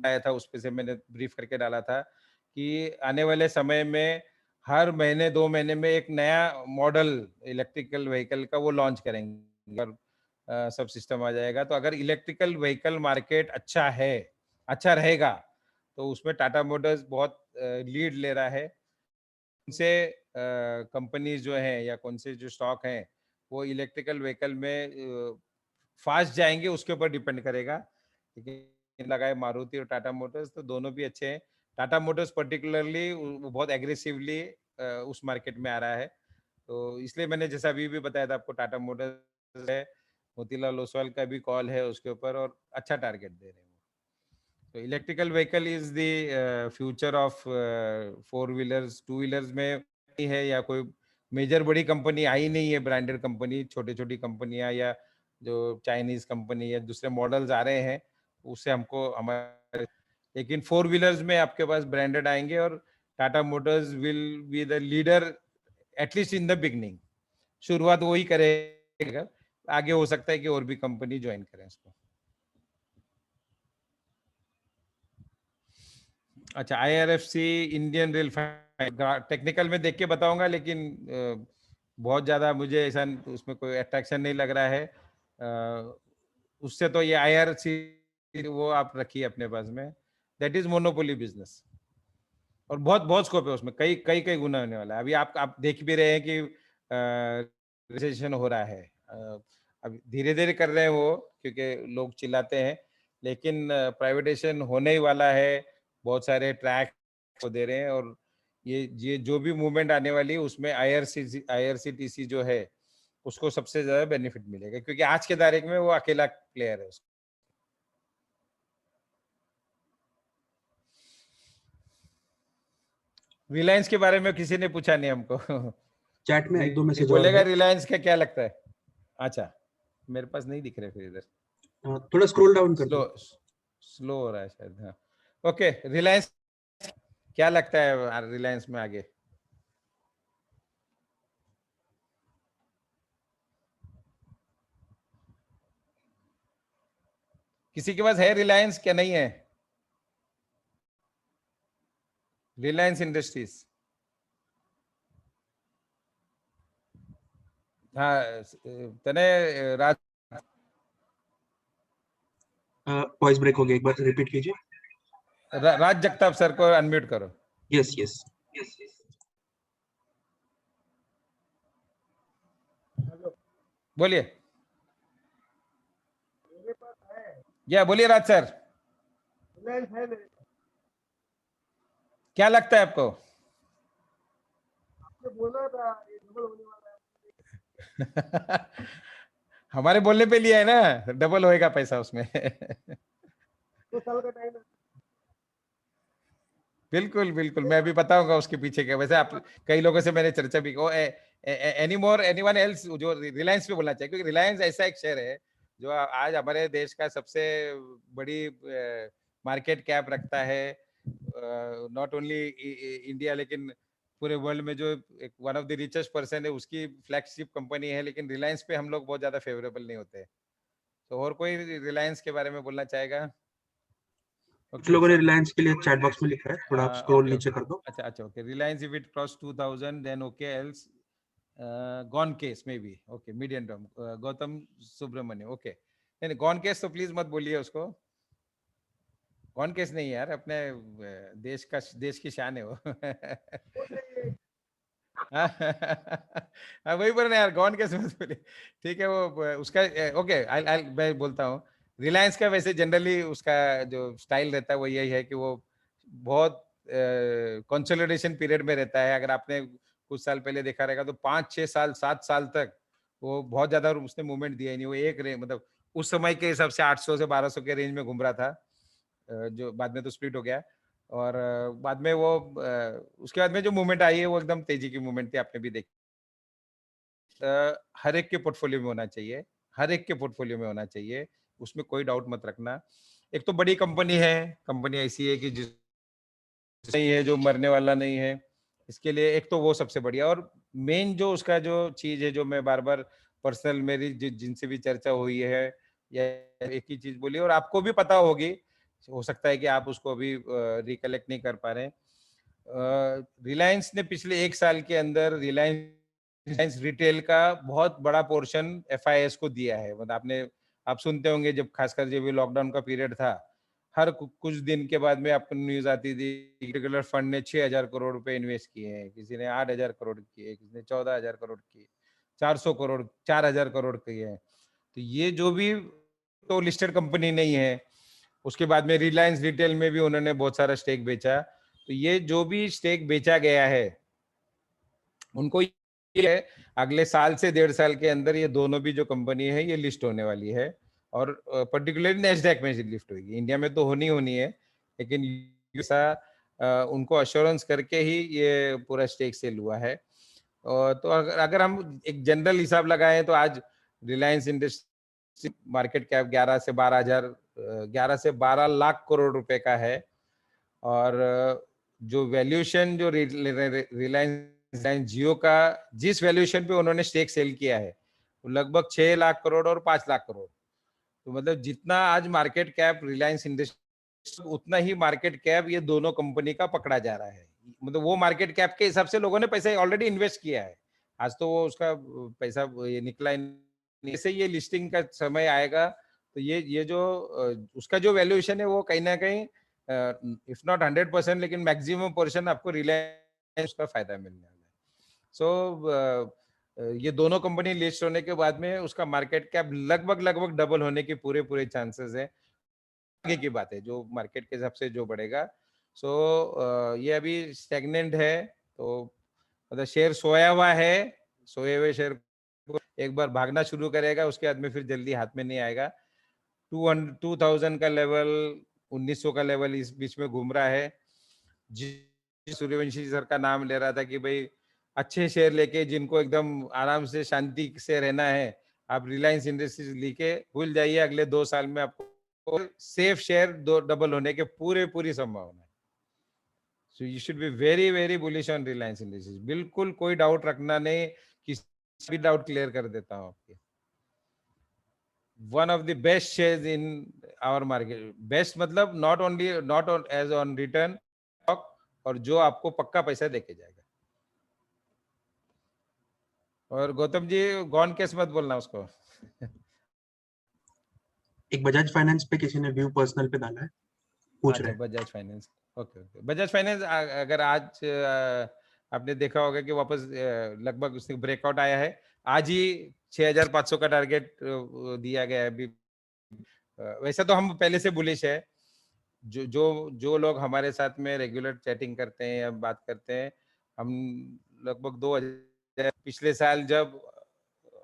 आया था उस पे से मैंने ब्रीफ करके डाला था कि आने वाले समय में हर महीने 2 महीने में एक नया मॉडल इलेक्ट्रिकल व्हीकल का वो लॉन्च करेंगे, और सब सिस्टम आ जाएगा। तो अगर इलेक्ट्रिकल व्हीकल मार्केट अच्छा रहेगा, तो उसमें टाटा मोटर्स बहुत लीड ले रहा है। उनसे कंपनीज जो हैं या कौन से जो स्टॉक हैं वो इलेक्ट्रिकल व्हीकल में फास्ट जाएंगे, उसके ऊपर डिपेंड करेगा। लेकिन लगाए मारुति और टाटा मोटर्स, तो दोनों भी अच्छे हैं। टाटा मोटर्स पर्टिकुलरली बहुत एग्रेसिवली उस मार्केट में आ रहा है, तो इसलिए मैंने जैसा अभी भी बताया था आपको, टाटा मोटर्स है, मोतीलाल ओसवाल का भी कॉल है उसके ऊपर, और अच्छा टारगेट दे रहे हैं। तो electrical vehicle is the future of 4 wheelers. 2 wheelers में है या कोई मेजर बड़ी कंपनी आई नहीं है, ब्रांडेड कंपनी, छोटी छोटी कंपनियां या जो चाइनीज कंपनी या दूसरे मॉडल्स आ रहे हैं, उससे हमको हमारे, लेकिन 4 व्हीलर्स में आपके पास ब्रांडेड आएंगे और Tata Motors will be the leader at least in the beginning. शुरुआत वही करेगा, आगे हो सकता है कि और भी कंपनी ज्वाइन करें इसको। अच्छा, IRFC इंडियन रेल, टेक्निकल में देख के बताऊंगा, लेकिन बहुत ज्यादा मुझे ऐसा उसमें कोई अट्रैक्शन नहीं लग रहा है। उससे तो ये IRC वो आप रखिए अपने पास में, दैट इज मोनोपोली बिजनेस, और बहुत बहुत स्कोप है उसमें, कई कई कई गुना होने वाला है। अभी आप देख भी रहे हैं कि रिसेशन हो रहा है, अब धीरे धीरे कर रहे हैं वो, क्योंकि लोग चिल्लाते हैं, लेकिन प्राइवेटेशन होने ही वाला है, बहुत सारे ट्रैक को दे रहे हैं, और ये जो भी मूवमेंट आने वाली है उसमें IRCTC जो है उसको सबसे ज्यादा बेनिफिट मिलेगा, क्योंकि आज के तारीख में वो अकेला प्लेयर है उसको। रिलायंस के बारे में किसी ने पूछा नहीं हमको। चैट में एक दो मैसेज बोलेगा रिलायंस का क्या लगता है? अच्छा, मेरे पास नहीं दिख रहे फिर इधर, थोड़ा स्क्रॉल डाउन कर दो। स्लो हो रहा है शायद। हाँ, ओके, रिलायंस क्या लगता है रिलायंस में आगे? किसी के पास है रिलायंस क्या नहीं है? रिलायंस इंडस्ट्रीज, हाँ तने राज, वॉइस ब्रेक हो गया, एक बार रिपीट कीजिए। राज जगताप सर को अनम्यूट करो। यस यस यस यस, बोलिए। या बोलिए राज सर, क्या लगता है आपको? आपने बोला था ये डबल होने वाला है। हमारे बोलने पे लिया है ना, डबल होएगा पैसा उसमें। 2 साल का टाइम है। बिल्कुल बिल्कुल, मैं अभी बताऊंगा उसके पीछे क्या। वैसे आप कई लोगों से मैंने चर्चा भी की, एनीवन एल्स जो रिलायंस पे बोलना चाहिए, क्योंकि रिलायंस ऐसा एक शेयर है जो आज हमारे देश का सबसे बड़ी मार्केट कैप रखता है, नॉट ओनली इंडिया लेकिन पूरे वर्ल्ड में, जो एक one of the richest person है, उसकी फ्लैगशिप कंपनी है। लेकिन रिलायंस पे हम लोग बहुत ज्यादा फेवरेबल नहीं होते। तो और कोई रिलायंस के बारे में बोलना चाहेगा? कुछ लोगों ने रिलायंस के लिए चैट बॉक्स में लिखा है, थोड़ा आप स्क्रॉल नीचे कर दो। अच्छा अच्छा, okay, Reliance if it cross 2000 then okay, else gone case may be, okay, medium term, Gautam Subramanya, okay. नहीं गॉन केस तो प्लीज मत बोलिए उसको, गॉन केस नहीं यार, अपने देश की शान है वो। हाँ वही बोल रहे यार, गॉन केस मत बोलिए, ठीक है वो उसका, ओके आई मैं बोलता हूँ। रिलायंस का वैसे जनरली उसका जो स्टाइल रहता है वो यही है कि वो बहुत कंसोलिडेशन पीरियड में रहता है। अगर आपने कुछ साल पहले देखा रहेगा तो 5, 6 साल, 7 साल तक वो बहुत ज्यादा उसने मूवमेंट दिया ही नहीं। वो एक मतलब उस समय के हिसाब से 800 से 1200 के रेंज में घूम रहा था, जो बाद में तो स्प्लिट हो गया। और बाद में वो उसके बाद में जो मूवमेंट आई है वो एकदम तेजी की मूवमेंट थी, आपने भी देखी। हर एक के पोर्टफोलियो में होना चाहिए, हर एक के पोर्टफोलियो में होना चाहिए, उसमें कोई डाउट मत रखना। एक तो बड़ी कंपनी है, कंपनी ऐसी है कि जिस नहीं है जो मरने वाला नहीं है, इसके लिए एक तो वो सबसे बढ़िया। और मेन जो उसका जो चीज है, जो मैं बार बार पर्सनल मेरी जिनसे भी चर्चा हुई है, या एक ही चीज बोली और आपको भी पता होगी, हो सकता है कि आप उसको अभी रिकलेक्ट नहीं कर पा रहे। रिलायंस ने पिछले 1 साल के अंदर रिलायंस रिटेल का बहुत बड़ा पोर्शन FIS को दिया है। मतलब आप सुनते होंगे, जब खासकर जब ये लॉकडाउन का पीरियड था, हर कुछ दिन के बाद में आपको न्यूज आती थी, पर्टिकुलर फंड ने 6,000 करोड़ रुपए इन्वेस्ट किए हैं, किसी ने 8,000 करोड़ किए, किसी ने 14,000 करोड़ किए, 400 करोड़, 4,000 करोड़ किए हैं। तो ये जो भी तो लिस्टेड कंपनी नहीं है। उसके बाद में रिलायंस रिटेल में भी उन्होंने बहुत सारा स्टेक बेचा। तो ये जो भी स्टेक बेचा गया है, उनको ये है अगले साल से 1.5 साल के अंदर ये दोनों भी जो कंपनी है ये लिस्ट होने वाली है, और पर्टिकुलरली नैस्डैक में लिस्ट होगी। इंडिया में तो होनी है, लेकिन ऐसा उनको अश्योरेंस करके ही ये पूरा स्टेक सेल हुआ है। तो अगर हम एक जनरल हिसाब लगाएं तो आज रिलायंस इंडस्ट्री मार्केट कैप 11 से 12 लाख करोड़ रुपए का है, और जो वैल्यूएशन जो रिलायंस जियो का जिस वैल्यूएशन पे उन्होंने स्टेक सेल किया है वो लगभग 6 लाख करोड़ और 5 लाख करोड़। तो मतलब जितना आज मार्केट कैप रिलायंस इंडस्ट्री, उतना ही मार्केट कैप ये दोनों कंपनी का पकड़ा जा रहा है। मतलब वो मार्केट कैप के हिसाब से लोगों ने पैसा ऑलरेडी इन्वेस्ट किया है। आज तो वो उसका पैसा ये निकला नहीं, से ये लिस्टिंग का समय आएगा तो ये जो उसका जो वैल्यूएशन है वो कहीं ना कहीं इफ नॉट 100% लेकिन मैक्सिमम पोर्शन आपको रिलायंस का फायदा मिलने वाला है। सो ये दोनों कंपनी लिस्ट होने के बाद में उसका मार्केट कैप लगभग डबल होने के पूरे चांसेस है। आगे की बात है जो मार्केट के हिसाब से जो बढ़ेगा। सो ये अभी स्टैग्नेंट है, तो मतलब शेयर सोया हुआ है, सोए हुए शेयर को एक बार भागना शुरू करेगा उसके बाद में फिर जल्दी हाथ में नहीं आएगा। 2000 का लेवल, 1900 का लेवल इस बीच में घूम रहा है। सूर्यवंशी सर का नाम ले रहा था कि भाई अच्छे शेयर लेके जिनको एकदम आराम से शांति से रहना है, आप रिलायंस इंडस्ट्रीज लेके भूल जाइए, अगले 2 साल में आपको सेफ शेयर डबल होने के पूरी संभावना है। So you should be very bullish on Reliance industries. बिल्कुल कोई डाउट रखना नहीं, किसी भी डाउट क्लियर कर देता हूँ आपके। One of the best shares in our market. Best मतलब not as on return stock, और जो आपको पक्का पैसा देके जाएगा। और गौतम जी गॉन केस मत बोलना उसको। एक बजाज फाइनेंस पे किसी ने व्यू पर्सनल पे डाला है, पूछ रहे हैं। Bajaj finance, okay. Bajaj finance अगर आज आपने देखा होगा कि वापस लगभग उसने ब्रेकआउट आया है। आज ही 6500 का टारगेट दिया गया है अभी। वैसे तो हम पहले से बुलिश है। जो लोग हमारे साथ में रेगुलर चैटिंग करते हैं या बात करते हैं, हम लगभग 2000 पिछले साल जब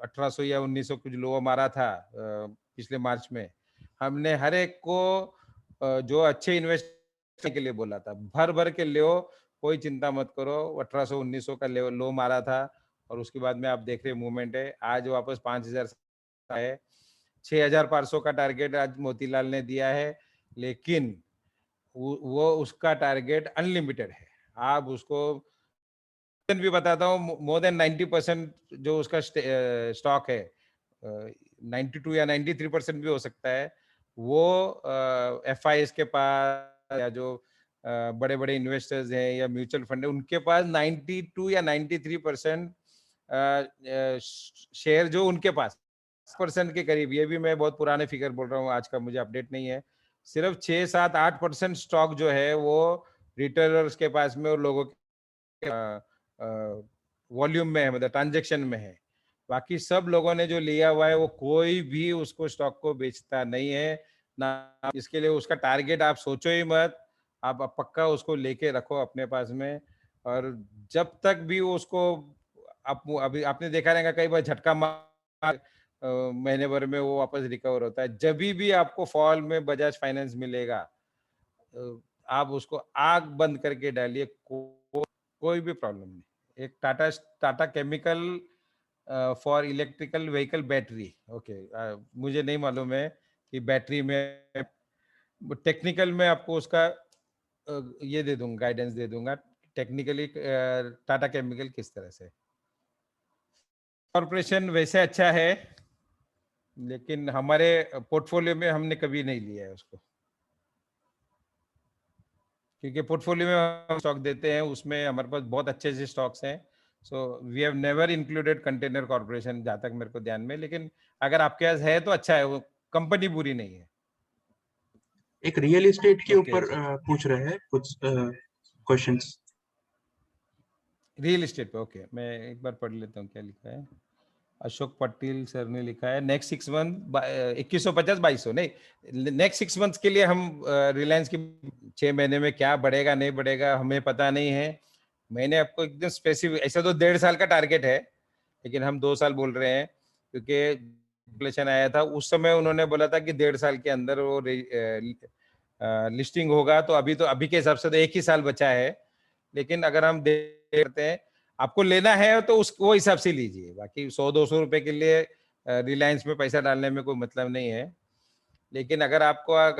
1800 या 1900 कुछ लो मारा था पिछले मार्च में, हमने हर एक को जो अच्छे इन्वेस्ट के लिए बोला था, भर के लो, कोई चिंता मत करो। 1800-1900 का लो मारा था और उसके बाद में आप देख रहे मूवमेंट है। आज वापस 5000 है। 6500 का टारगेट आज मोतीलाल ने दिया है, लेकिन वो उसका टारगेट अनलिमिटेड है। आप उसको भी बताता हूँ, मोर देन 90% जो उसका स्टॉक है, 92 या 93% भी हो सकता है, वो FIs के पास या जो बड़े इन्वेस्टर्स हैं या म्यूचुअल फंड है, उनके पास 92 या 93% शेयर जो उनके पास % के करीब, ये भी मैं बहुत पुराने फिगर बोल रहा हूँ, आज का मुझे अपडेट नहीं है। सिर्फ 6-7-8% स्टॉक जो है वो रिटेलर्स के पास में और लोगों के वॉल्यूम में है, मतलब ट्रांजैक्शन में है। बाकी सब लोगों ने जो लिया हुआ है वो कोई भी उसको स्टॉक को बेचता नहीं है ना। इसके लिए उसका टारगेट आप सोचो ही मत, आप पक्का उसको लेके रखो अपने पास में। और जब तक भी उसको आप अभी आपने देखा रहेगा कई बार झटका मार महीने भर में वो वापस रिकवर होता है। जब भी आपको फॉल में बजाज फाइनेंस मिलेगा, आप उसको आग बंद करके डालिए, कोई भी प्रॉब्लम नहीं। एक Tata chemical for electrical vehicle battery, okay, मुझे नहीं मालूम है कि बैटरी में, टेक्निकल में आपको उसका ये दे दूंगा, गाइडेंस दे दूंगा टेक्निकली टाटा केमिकल किस तरह से। कॉर्पोरेशन वैसे अच्छा है, लेकिन हमारे पोर्टफोलियो में हमने कभी नहीं लिया है उसको, क्योंकि पोर्टफोलियो में हम स्टॉक देते हैं, उसमें हमारे पास बहुत अच्छे से स्टॉक्स हैं। So we have never included container corporation, जहां तक मेरे को ध्यान में। लेकिन अगर आपके पास है तो अच्छा है, वो कंपनी बुरी नहीं है। एक रियल एस्टेट के ऊपर पूछ रहे हैं कुछ क्वेश्चंस। रियल एस्टेट पे, ओके, मैं एक बार पढ़ लेता हूँ क्या लिखा है। अशोक पटेल सर ने लिखा है नेक्स्ट 6 मंथ 2150-2200 नहीं, नेक्स्ट 6 मंथ्स के लिए हम रिलायंस की 6 महीने में क्या बढ़ेगा नहीं बढ़ेगा हमें पता नहीं है। मैंने आपको एकदम स्पेसिफिक, ऐसा तो 1.5 साल का टारगेट है, लेकिन हम 2 साल बोल रहे हैं क्योंकि इन्फ्लेशन आया था उस समय। उन्होंने बोला था कि 1.5 साल के अंदर वो लिस्टिंग होगा तो अभी के हिसाब से तो 1 ही साल बचा है, लेकिन अगर हम देखते हैं आपको लेना है तो वो हिसाब से लीजिए, बाकी 100-200 रुपए के लिए रिलायंस में पैसा डालने में कोई मतलब नहीं है। लेकिन अगर आपको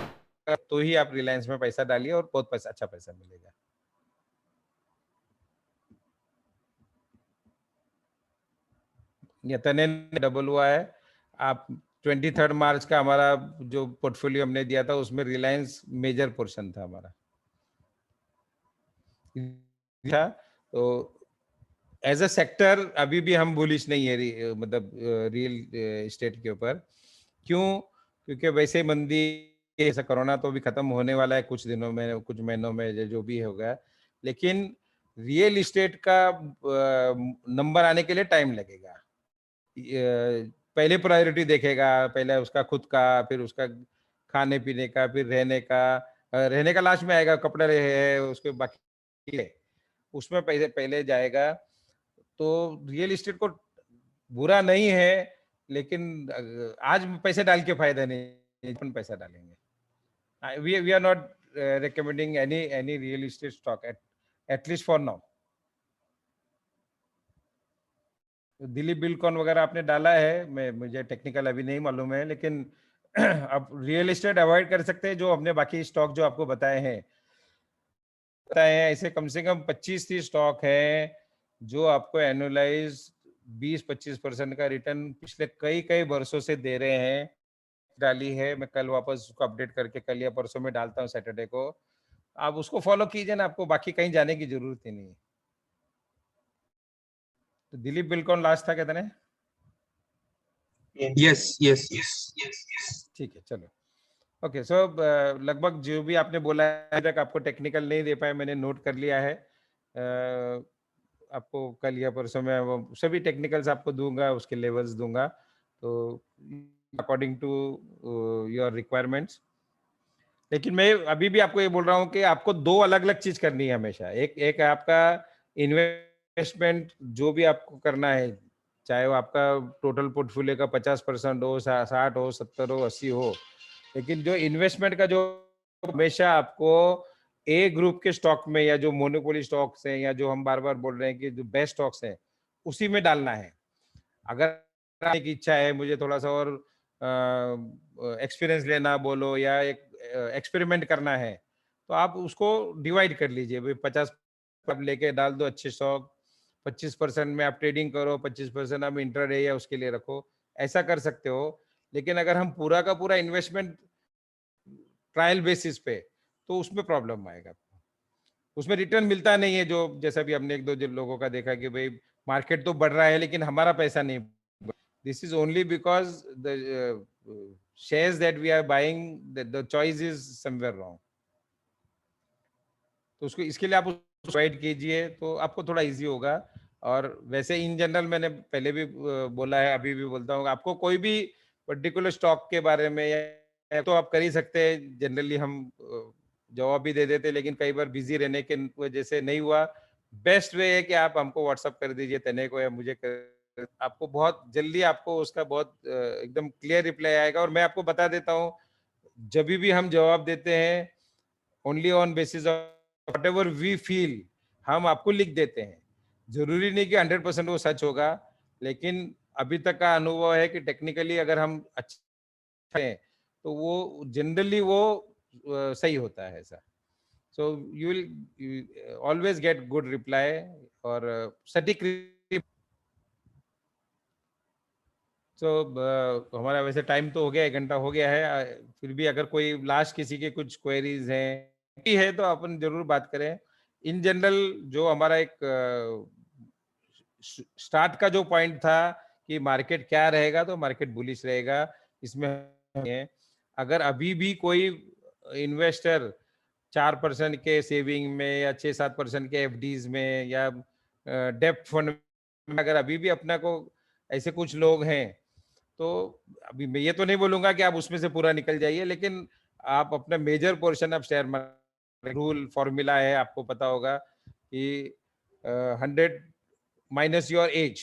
तो ही आप रिलायंस में पैसा डालिए और बहुत पैसा, अच्छा पैसा मिलेगा। ये तने डबल हुआ है। आप 23 मार्च का हमारा जो पोर्टफोलियो हमने दिया था उसमें रिलायंस मेजर पोर्शन था हमारा, तो एज अ सेक्टर अभी भी हम बुलिश नहीं है, मतलब रियल एस्टेट के ऊपर। क्यों? क्योंकि वैसे मंदी, ऐसा कोरोना तो भी खत्म होने वाला है कुछ दिनों में, कुछ महीनों में जो भी होगा, लेकिन रियल एस्टेट का नंबर आने के लिए टाइम लगेगा। पहले प्रायोरिटी देखेगा, पहले उसका खुद का, फिर उसका खाने पीने का, फिर रहने का लास्ट में आएगा, कपड़े है उसके बाकी है, उसमें पहले जाएगा। तो रियल एस्टेट को बुरा नहीं है, लेकिन आज पैसे डाल के फायदा नहीं, अपन पैसा डालेंगे। We are not recommending any real estate stock at least for now. Dilip Buildcon वगैरह आपने डाला है, मुझे टेक्निकल अभी नहीं मालूम है, लेकिन आप रियल एस्टेट अवॉइड कर सकते हैं। जो हमने बाकी स्टॉक जो आपको बताए हैं ऐसे कम से कम 25-30 स्टॉक है जो आपको एनुअलाइज 20-25% का रिटर्न पिछले कई वर्षों से दे रहे हैं। डाली है, मैं कल वापस उसको अपडेट करके कल या परसों में डालता हूँ, सैटरडे को। आप उसको फॉलो कीजिए ना, आपको बाकी कहीं जाने की जरूरत ही नहीं है। तो दिलीप बिल्डकॉन लास्ट था कहते हैं। यस। ठीक है, चलो ओके। सो लगभग जो भी आपने बोला है तक आपको टेक्निकल नहीं दे पाए, मैंने नोट कर लिया है। आपको कल या परसों में वो सभी टेक्निकल्स आपको दूंगा, उसके लेवल्स दूंगा, तो अकॉर्डिंग टू योर रिक्वायरमेंट्स। लेकिन मैं अभी भी आपको ये बोल रहा हूँ कि आपको 2 अलग-अलग चीज करनी है हमेशा। एक है आपका इन्वेस्टमेंट, जो भी आपको करना है, चाहे वो आपका टोटल पोर्टफोलियो का 50% हो, 60 हो, 70 हो, 80 हो, लेकिन जो इन्वेस्टमेंट का जो हमेशा आपको ए ग्रुप के स्टॉक में, या जो मोनोपोली स्टॉक्स हैं, या जो हम बार बार बोल रहे हैं कि जो बेस्ट स्टॉक्स हैं, उसी में डालना है। अगर एक इच्छा है मुझे थोड़ा सा और एक्सपीरियंस लेना बोलो, या एक एक्सपेरिमेंट करना है, तो आप उसको डिवाइड कर लीजिए। भाई 50 आप लेके डाल दो अच्छे स्टॉक, 25% में आप ट्रेडिंग करो, 25% आप इंट्राडे या उसके लिए रखो, ऐसा कर सकते हो। लेकिन अगर हम पूरा का पूरा इन्वेस्टमेंट ट्रायल बेसिस पे, तो उसमें प्रॉब्लम आएगा, उसमें रिटर्न मिलता नहीं है। जो जैसा भी हमने 1-2 लोगों का देखा कि भाई मार्केट तो बढ़ रहा है लेकिन हमारा पैसा नहीं। This is only because the shares that we are buying, the choice is somewhere wrong. तो उसको, इसके लिए आप डिवाइड कीजिए तो आपको थोड़ा इजी होगा। और वैसे इन जनरल मैंने पहले भी बोला है, अभी भी बोलता हूँ, आपको कोई भी पर्टिकुलर स्टॉक के बारे में या तो आप कर ही सकते हैं, जनरली हम जवाब भी दे देते, लेकिन कई बार बिजी रहने के वजह से नहीं हुआ। बेस्ट वे है कि आप हमको व्हाट्सअप कर दीजिए, तने को या मुझे आपको बहुत जल्दी आपको उसका बहुत एकदम क्लियर रिप्लाई आएगा। और मैं आपको बता देता हूँ, जब भी हम जवाब देते हैं only on basis of whatever we feel, हम आपको लिख देते हैं। जरूरी नहीं कि 100% वो सच होगा, लेकिन अभी तक का अनुभव है कि टेक्निकली अगर हम अच्छे हैं तो वो जनरली वो सही होता है ऐसा। So you will always get good reply और सटीक। तो हमारा वैसे टाइम तो हो गया, 1 घंटा हो गया है। फिर भी अगर कोई लास्ट किसी के कुछ क्वेरीज हैं तो अपन जरूर बात करें। इन जनरल जो हमारा एक स्टार्ट का जो पॉइंट था कि मार्केट क्या रहेगा, तो मार्केट बुलिश रहेगा, इसमें अगर अभी भी कोई इन्वेस्टर 4% के सेविंग में या 6-7% के एफडीज में या डेप्ट फंड में, अगर अभी भी अपना को ऐसे कुछ लोग हैं, तो अभी मैं ये तो नहीं बोलूंगा कि आप उसमें से पूरा निकल जाइए, लेकिन आप अपना major portion of share market, rule formula है आपको पता होगा कि 100 minus your age,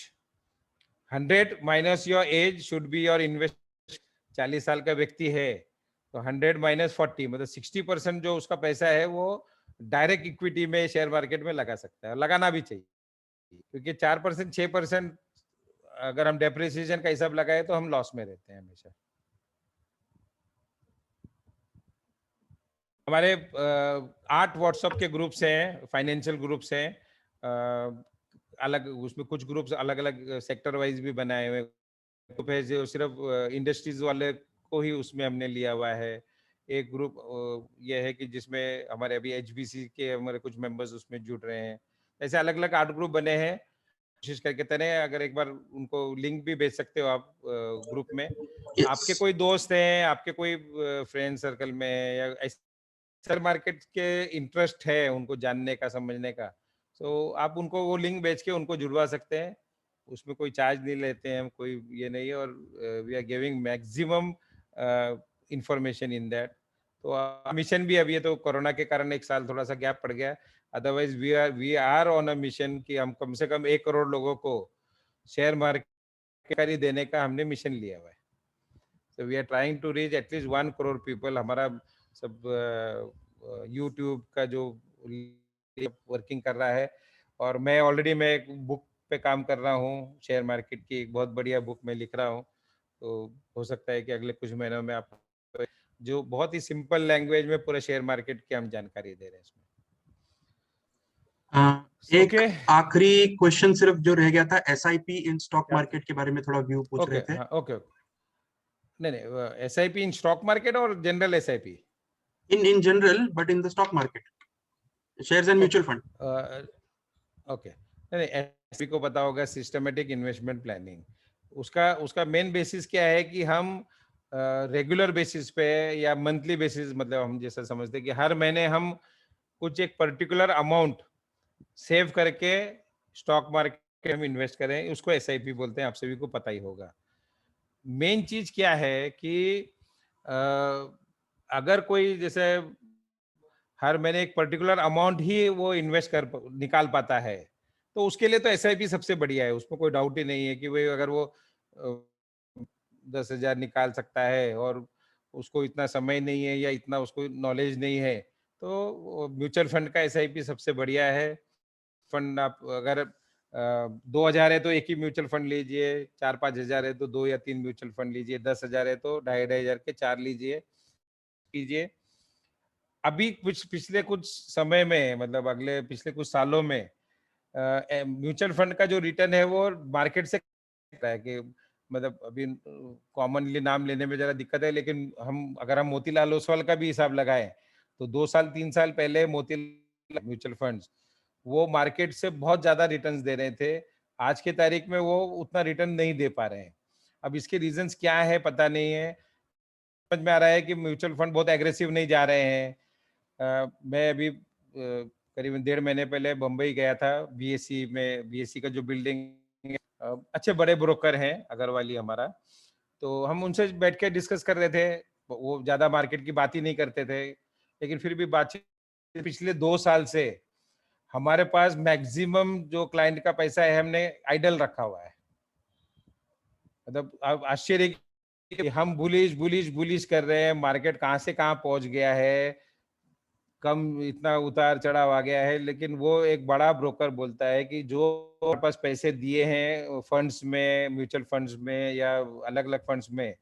100 minus your age should be your invest. 40 साल का व्यक्ति है तो 100 - 40 मतलब 60% जो उसका पैसा है वो डायरेक्ट इक्विटी में शेयर मार्केट में लगा सकता है, लगाना भी चाहिए, क्योंकि 4% 6% अगर हम डेप्रिसिएशन का हिसाब लगाए तो हम लॉस में रहते हैं हमेशा। हमारे 8 व्हाट्सएप के ग्रुप्स हैं, फाइनेंशियल ग्रुप्स हैं, अलग उसमें कुछ ग्रुप्स अलग अलग सेक्टर वाइज भी बनाए हुए ग्रुप है जो सिर्फ इंडस्ट्रीज वाले को ही उसमें हमने लिया हुआ है। एक ग्रुप ये है कि जिसमें हमारे अभी एचबीसी के हमारे कुछ मेंबर्स उसमें जुड़ रहे हैं। ऐसे अलग अलग 8 ग्रुप बने हैं। कोशिश करके तने अगर एक बार उनको लिंक भी भेज सकते हो आप ग्रुप में। Yes. आपके कोई दोस्त हैं, आपके कोई फ्रेंड सर्कल में या शेयर मार्केट के इंटरेस्ट है उनको जानने का, समझने का, तो आप उनको वो लिंक भेज के उनको जुड़वा सकते हैं। उसमें कोई चार्ज नहीं लेते हैं हम, कोई ये नहीं है, और we are giving maximum information in that. तो मिशन भी अभी है, तो कोरोना के कारण 1 साल थोड़ा सा गैप पड़ गया, otherwise we are on a mission कि हम कम से कम 1 करोड़ लोगों को शेयर मार्केट देने का हमने मिशन लिया हुआ है। So we are trying to reach at least 1 crore people। हमारा सब यूट्यूब का जो वर्किंग कर रहा है, और मैं ऑलरेडी मैं एक बुक पे काम कर रहा हूँ, शेयर मार्केट की एक बहुत बढ़िया बुक मैं लिख रहा हूँ। तो हो सकता है कि अगले कुछ महीनों में आप जो बहुत ही सिंपल लैंग्वेज में पूरे शेयर मार्केट की हम जानकारी दे रहे हैं इसमें। एक आखिरी क्वेश्चन सिर्फ जो रह गया था, एसआईपी इन स्टॉक मार्केट के बारे में थोड़ा व्यू पूछ रहे थे। ओके, नहीं एसआईपी इन स्टॉक मार्केट और general SIP in general, but in the stock market, shares and mutual fund. Okay, नहीं एसआईपी को पता होगा, सिस्टमेटिक इन्वेस्टमेंट प्लानिंग। उसका मेन बेसिस क्या है कि हम रेगुलर बेसिस पे या मंथली बेसिस, मतलब हम जैसा समझते हैं कि हर महीने हम कुछ एक पर्टिकुलर अमाउंट सेव करके स्टॉक मार्केट में इन्वेस्ट करें, उसको एसआईपी बोलते हैं, आप सभी को पता ही होगा। मेन चीज क्या है कि अगर कोई जैसे हर महीने एक पर्टिकुलर अमाउंट ही वो इन्वेस्ट कर निकाल पाता है, तो उसके लिए तो एसआईपी सबसे बढ़िया है, उसमें कोई डाउट ही नहीं है कि भाई अगर वो 10,000 निकाल सकता है और उसको इतना समय नहीं है या इतना उसको नॉलेज नहीं है, तो म्यूचुअल फंड का एसआईपी सबसे बढ़िया है। फंड आप अगर 2,000 है तो एक ही म्यूचुअल फंड लीजिए, 4-5 हजार है तो 2 या 3 म्यूचुअल फंड लीजिए, 10,000 है तो 2,500 के 4 लीजिए। अभी पिछले कुछ समय में, मतलब पिछले कुछ सालों में म्यूचुअल फंड का जो रिटर्न है वो मार्केट से है कि मतलब अभी कॉमनली नाम लेने में जरा दिक्कत है, लेकिन अगर हम मोतीलाल ओसवाल का भी हिसाब लगाएं तो 2 साल 3 साल पहले मोतीलाल म्यूचुअल फंड्स वो मार्केट से बहुत ज्यादा रिटर्न्स दे रहे थे। आज के तारीख में वो उतना रिटर्न नहीं दे पा रहे हैं। अब इसके रीजंस क्या है पता नहीं है। समझ में आ रहा है कि म्यूचुअल फंड बहुत एग्रेसिव नहीं जा रहे हैं। मैं अभी करीबन 1.5 महीने पहले बम्बई गया था, बीएससी का जो बिल्डिंग, अच्छे बड़े ब्रोकर हैं अग्रवाली हमारा, तो हम उनसे बैठ के डिस्कस कर रहे थे। वो ज्यादा मार्केट की बात ही नहीं करते थे, लेकिन फिर भी बातचीत पिछले 2 साल से हमारे पास मैक्सिमम जो क्लाइंट का पैसा है हमने आइडल रखा हुआ है। मतलब अब आश्चर्य कि हम बुलिश कर रहे हैं, मार्केट कहां से कहां पहुंच गया है, कम इतना उतार चढ़ाव आ गया है, लेकिन वो एक बड़ा ब्रोकर बोलता है कि जो हमारे पास पैसे दिए हैं फंड्स में, म्यूचुअल फंड्स में या अलग अलग फंड्स में,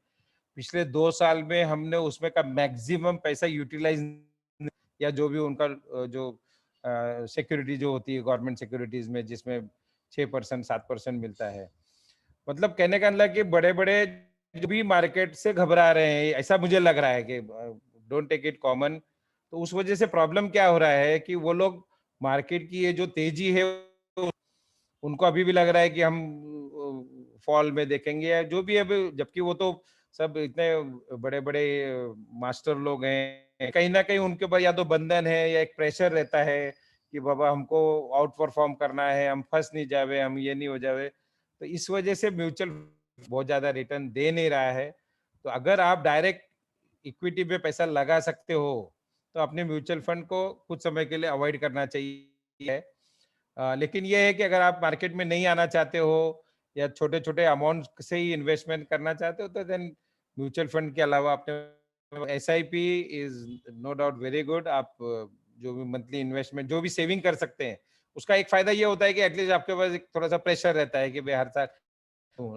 पिछले 2 साल में हमने उसमें का मैक्सिमम पैसा यूटिलाइज, या जो भी उनका जो सिक्योरिटी जो होती है गवर्नमेंट सिक्योरिटीज में जिसमें 6% 7% मिलता है। मतलब कहने का मतलब कि बड़े बड़े जो भी मार्केट से घबरा रहे हैं, ऐसा मुझे लग रहा है कि डोंट टेक इट कॉमन। तो उस वजह से प्रॉब्लम क्या हो रहा है कि वो लोग मार्केट की ये जो तेजी है उनको अभी भी लग रहा है कि हम फॉल में देखेंगे या जो भी है, जबकि वो तो सब इतने बड़े बड़े मास्टर लोग हैं, कहीं ना कहीं उनके ऊपर या तो बंधन है या एक प्रेशर रहता है कि बाबा हमको आउट परफॉर्म करना है, हम फंस नहीं जावे, हम ये नहीं हो जावे। तो इस वजह से म्यूचुअल बहुत ज्यादा रिटर्न दे नहीं रहा है। तो अगर आप डायरेक्ट इक्विटी पे पैसा लगा सकते हो तो अपने म्यूचुअल फंड को कुछ समय के लिए अवॉइड करना चाहिए। लेकिन ये है कि अगर आप मार्केट में नहीं आना चाहते हो या छोटे छोटे अमाउंट से ही इन्वेस्टमेंट करना चाहते हो तो देन म्यूचुअल फंड के अलावा अपने SIP is no doubt very good. आप जो भी मंथली इन्वेस्टमेंट, जो भी सेविंग कर सकते हैं, उसका एक फायदा ये होता है कि एटलीस्ट आपके पास एक थोड़ा सा प्रेशर रहता है कि भाई हर साल,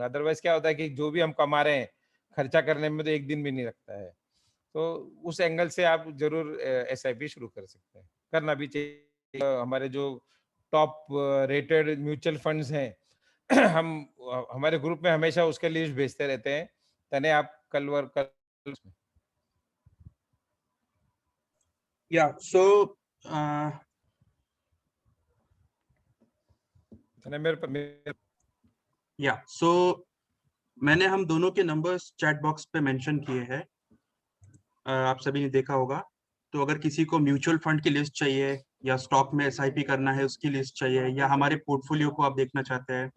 अदरवाइज क्या होता है कि जो भी हम कमा रहे हैं खर्चा करने में तो एक दिन भी नहीं लगता है। तो उस एंगल से आप जरूर SIP शुरू कर सकते हैं, करना भी चाहिए। हमारे जो टॉप रेटेड म्यूचुअल फंड्स हैं हम हमारे ग्रुप में हमेशा उसके लिस्ट भेजते रहते हैं। तने आप कल या सो या सो मैंने हम दोनों के नंबर्स चैट बॉक्स पे मेंशन किए हैं, आप सभी ने देखा होगा। तो अगर किसी को म्यूचुअल फंड की लिस्ट चाहिए या स्टॉक में SIP करना है उसकी लिस्ट चाहिए, या हमारे पोर्टफोलियो को आप देखना चाहते हैं,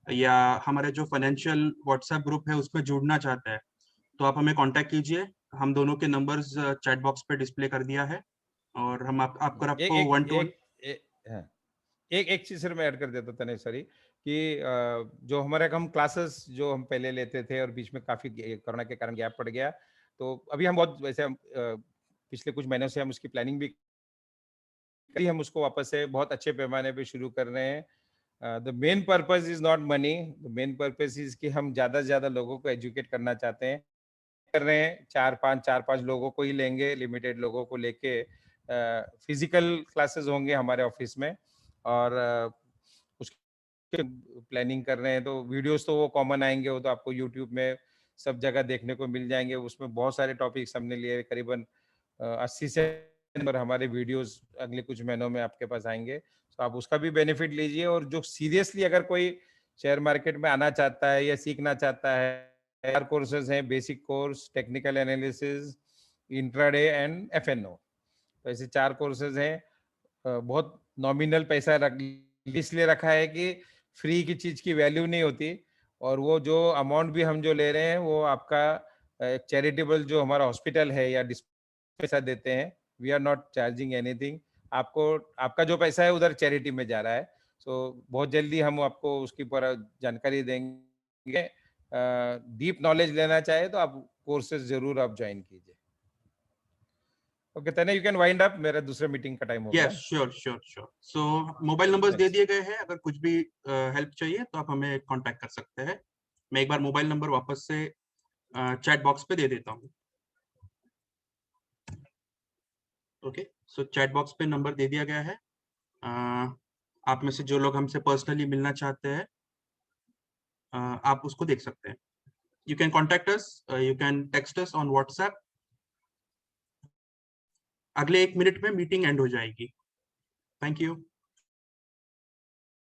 या हमारे जो फाइनेंशियल व्हाट्सएप ग्रुप है उसमें जुड़ना चाहते हैं, तो आप हमें कांटेक्ट कीजिए। हम दोनों के नंबर्स चैट बॉक्स पे डिस्प्ले कर दिया है, और हम आपको वन टू एक चीज सिर्फ मैं ऐड कर देता था सॉरी, कि जो हमारे हम क्लासेस जो हम पहले लेते थे और बीच में काफी कोरोना के कारण गैप पड़ गया, तो अभी हम बहुत वैसे पिछले कुछ महीनों से हम उसकी प्लानिंग भी हम उसको वापस से बहुत अच्छे पैमाने पे शुरू कर रहे हैं। The main purpose is not money, the main purpose is कि हम ज्यादा से ज्यादा लोगों को एजुकेट करना चाहते हैं, कर रहे हैं। 4-5 लोगों को ही लेंगे, लिमिटेड लोगों को लेके फिजिकल क्लासेस होंगे हमारे ऑफिस में, और उसके प्लानिंग कर रहे हैं। तो वीडियोस तो वो कॉमन आएंगे, वो तो आपको यूट्यूब में सब जगह देखने को मिल जाएंगे। उसमें बहुत सारे टॉपिक्स हमने लिए, करीबन 80 से हमारे वीडियोस अगले कुछ महीनों में आपके पास आएंगे, तो आप उसका भी बेनिफिट लीजिए। और जो सीरियसली अगर कोई शेयर मार्केट में आना चाहता है या सीखना चाहता है, 4 कोर्सेज हैं, basic course, technical analysis, intraday and FNO। तो ऐसे 4 कोर्सेज हैं। बहुत नॉमिनल पैसा इसलिए रखा है कि फ्री की चीज की वैल्यू नहीं होती, और वो जो अमाउंट भी हम जो ले रहे हैं वो आपका चैरिटेबल जो हमारा हॉस्पिटल है या पैसा देते हैं, we are not charging anything. आपको आपका जो पैसा है उधर चैरिटी में जा रहा है। सो बहुत जल्दी हम आपको उसकी पूरा जानकारी देंगे। डीप नॉलेज लेना चाहे तो आप कोर्सेज जरूर आप ज्वाइन कीजिए। ओके तने, यू कैन वाइंड अप, मेरा दूसरा मीटिंग का टाइम हो गया। Yes sure sure sure. So mobile numbers दे दिए गए हैं, अगर कुछ भी हेल्प चाहिए तो आप हमें कांटेक्ट कर सकते हैं। मैं एक बार मोबाइल नंबर वापस से चैट बॉक्स पे दे देता हूँ। ओके, सो चैट बॉक्स पे नंबर दे दिया गया है। आप में से जो लोग हमसे पर्सनली मिलना चाहते हैं, आप उसको देख सकते हैं। You can contact us, you can text us on WhatsApp. अगले 1 मिनट में मीटिंग एंड हो जाएगी। Thank you.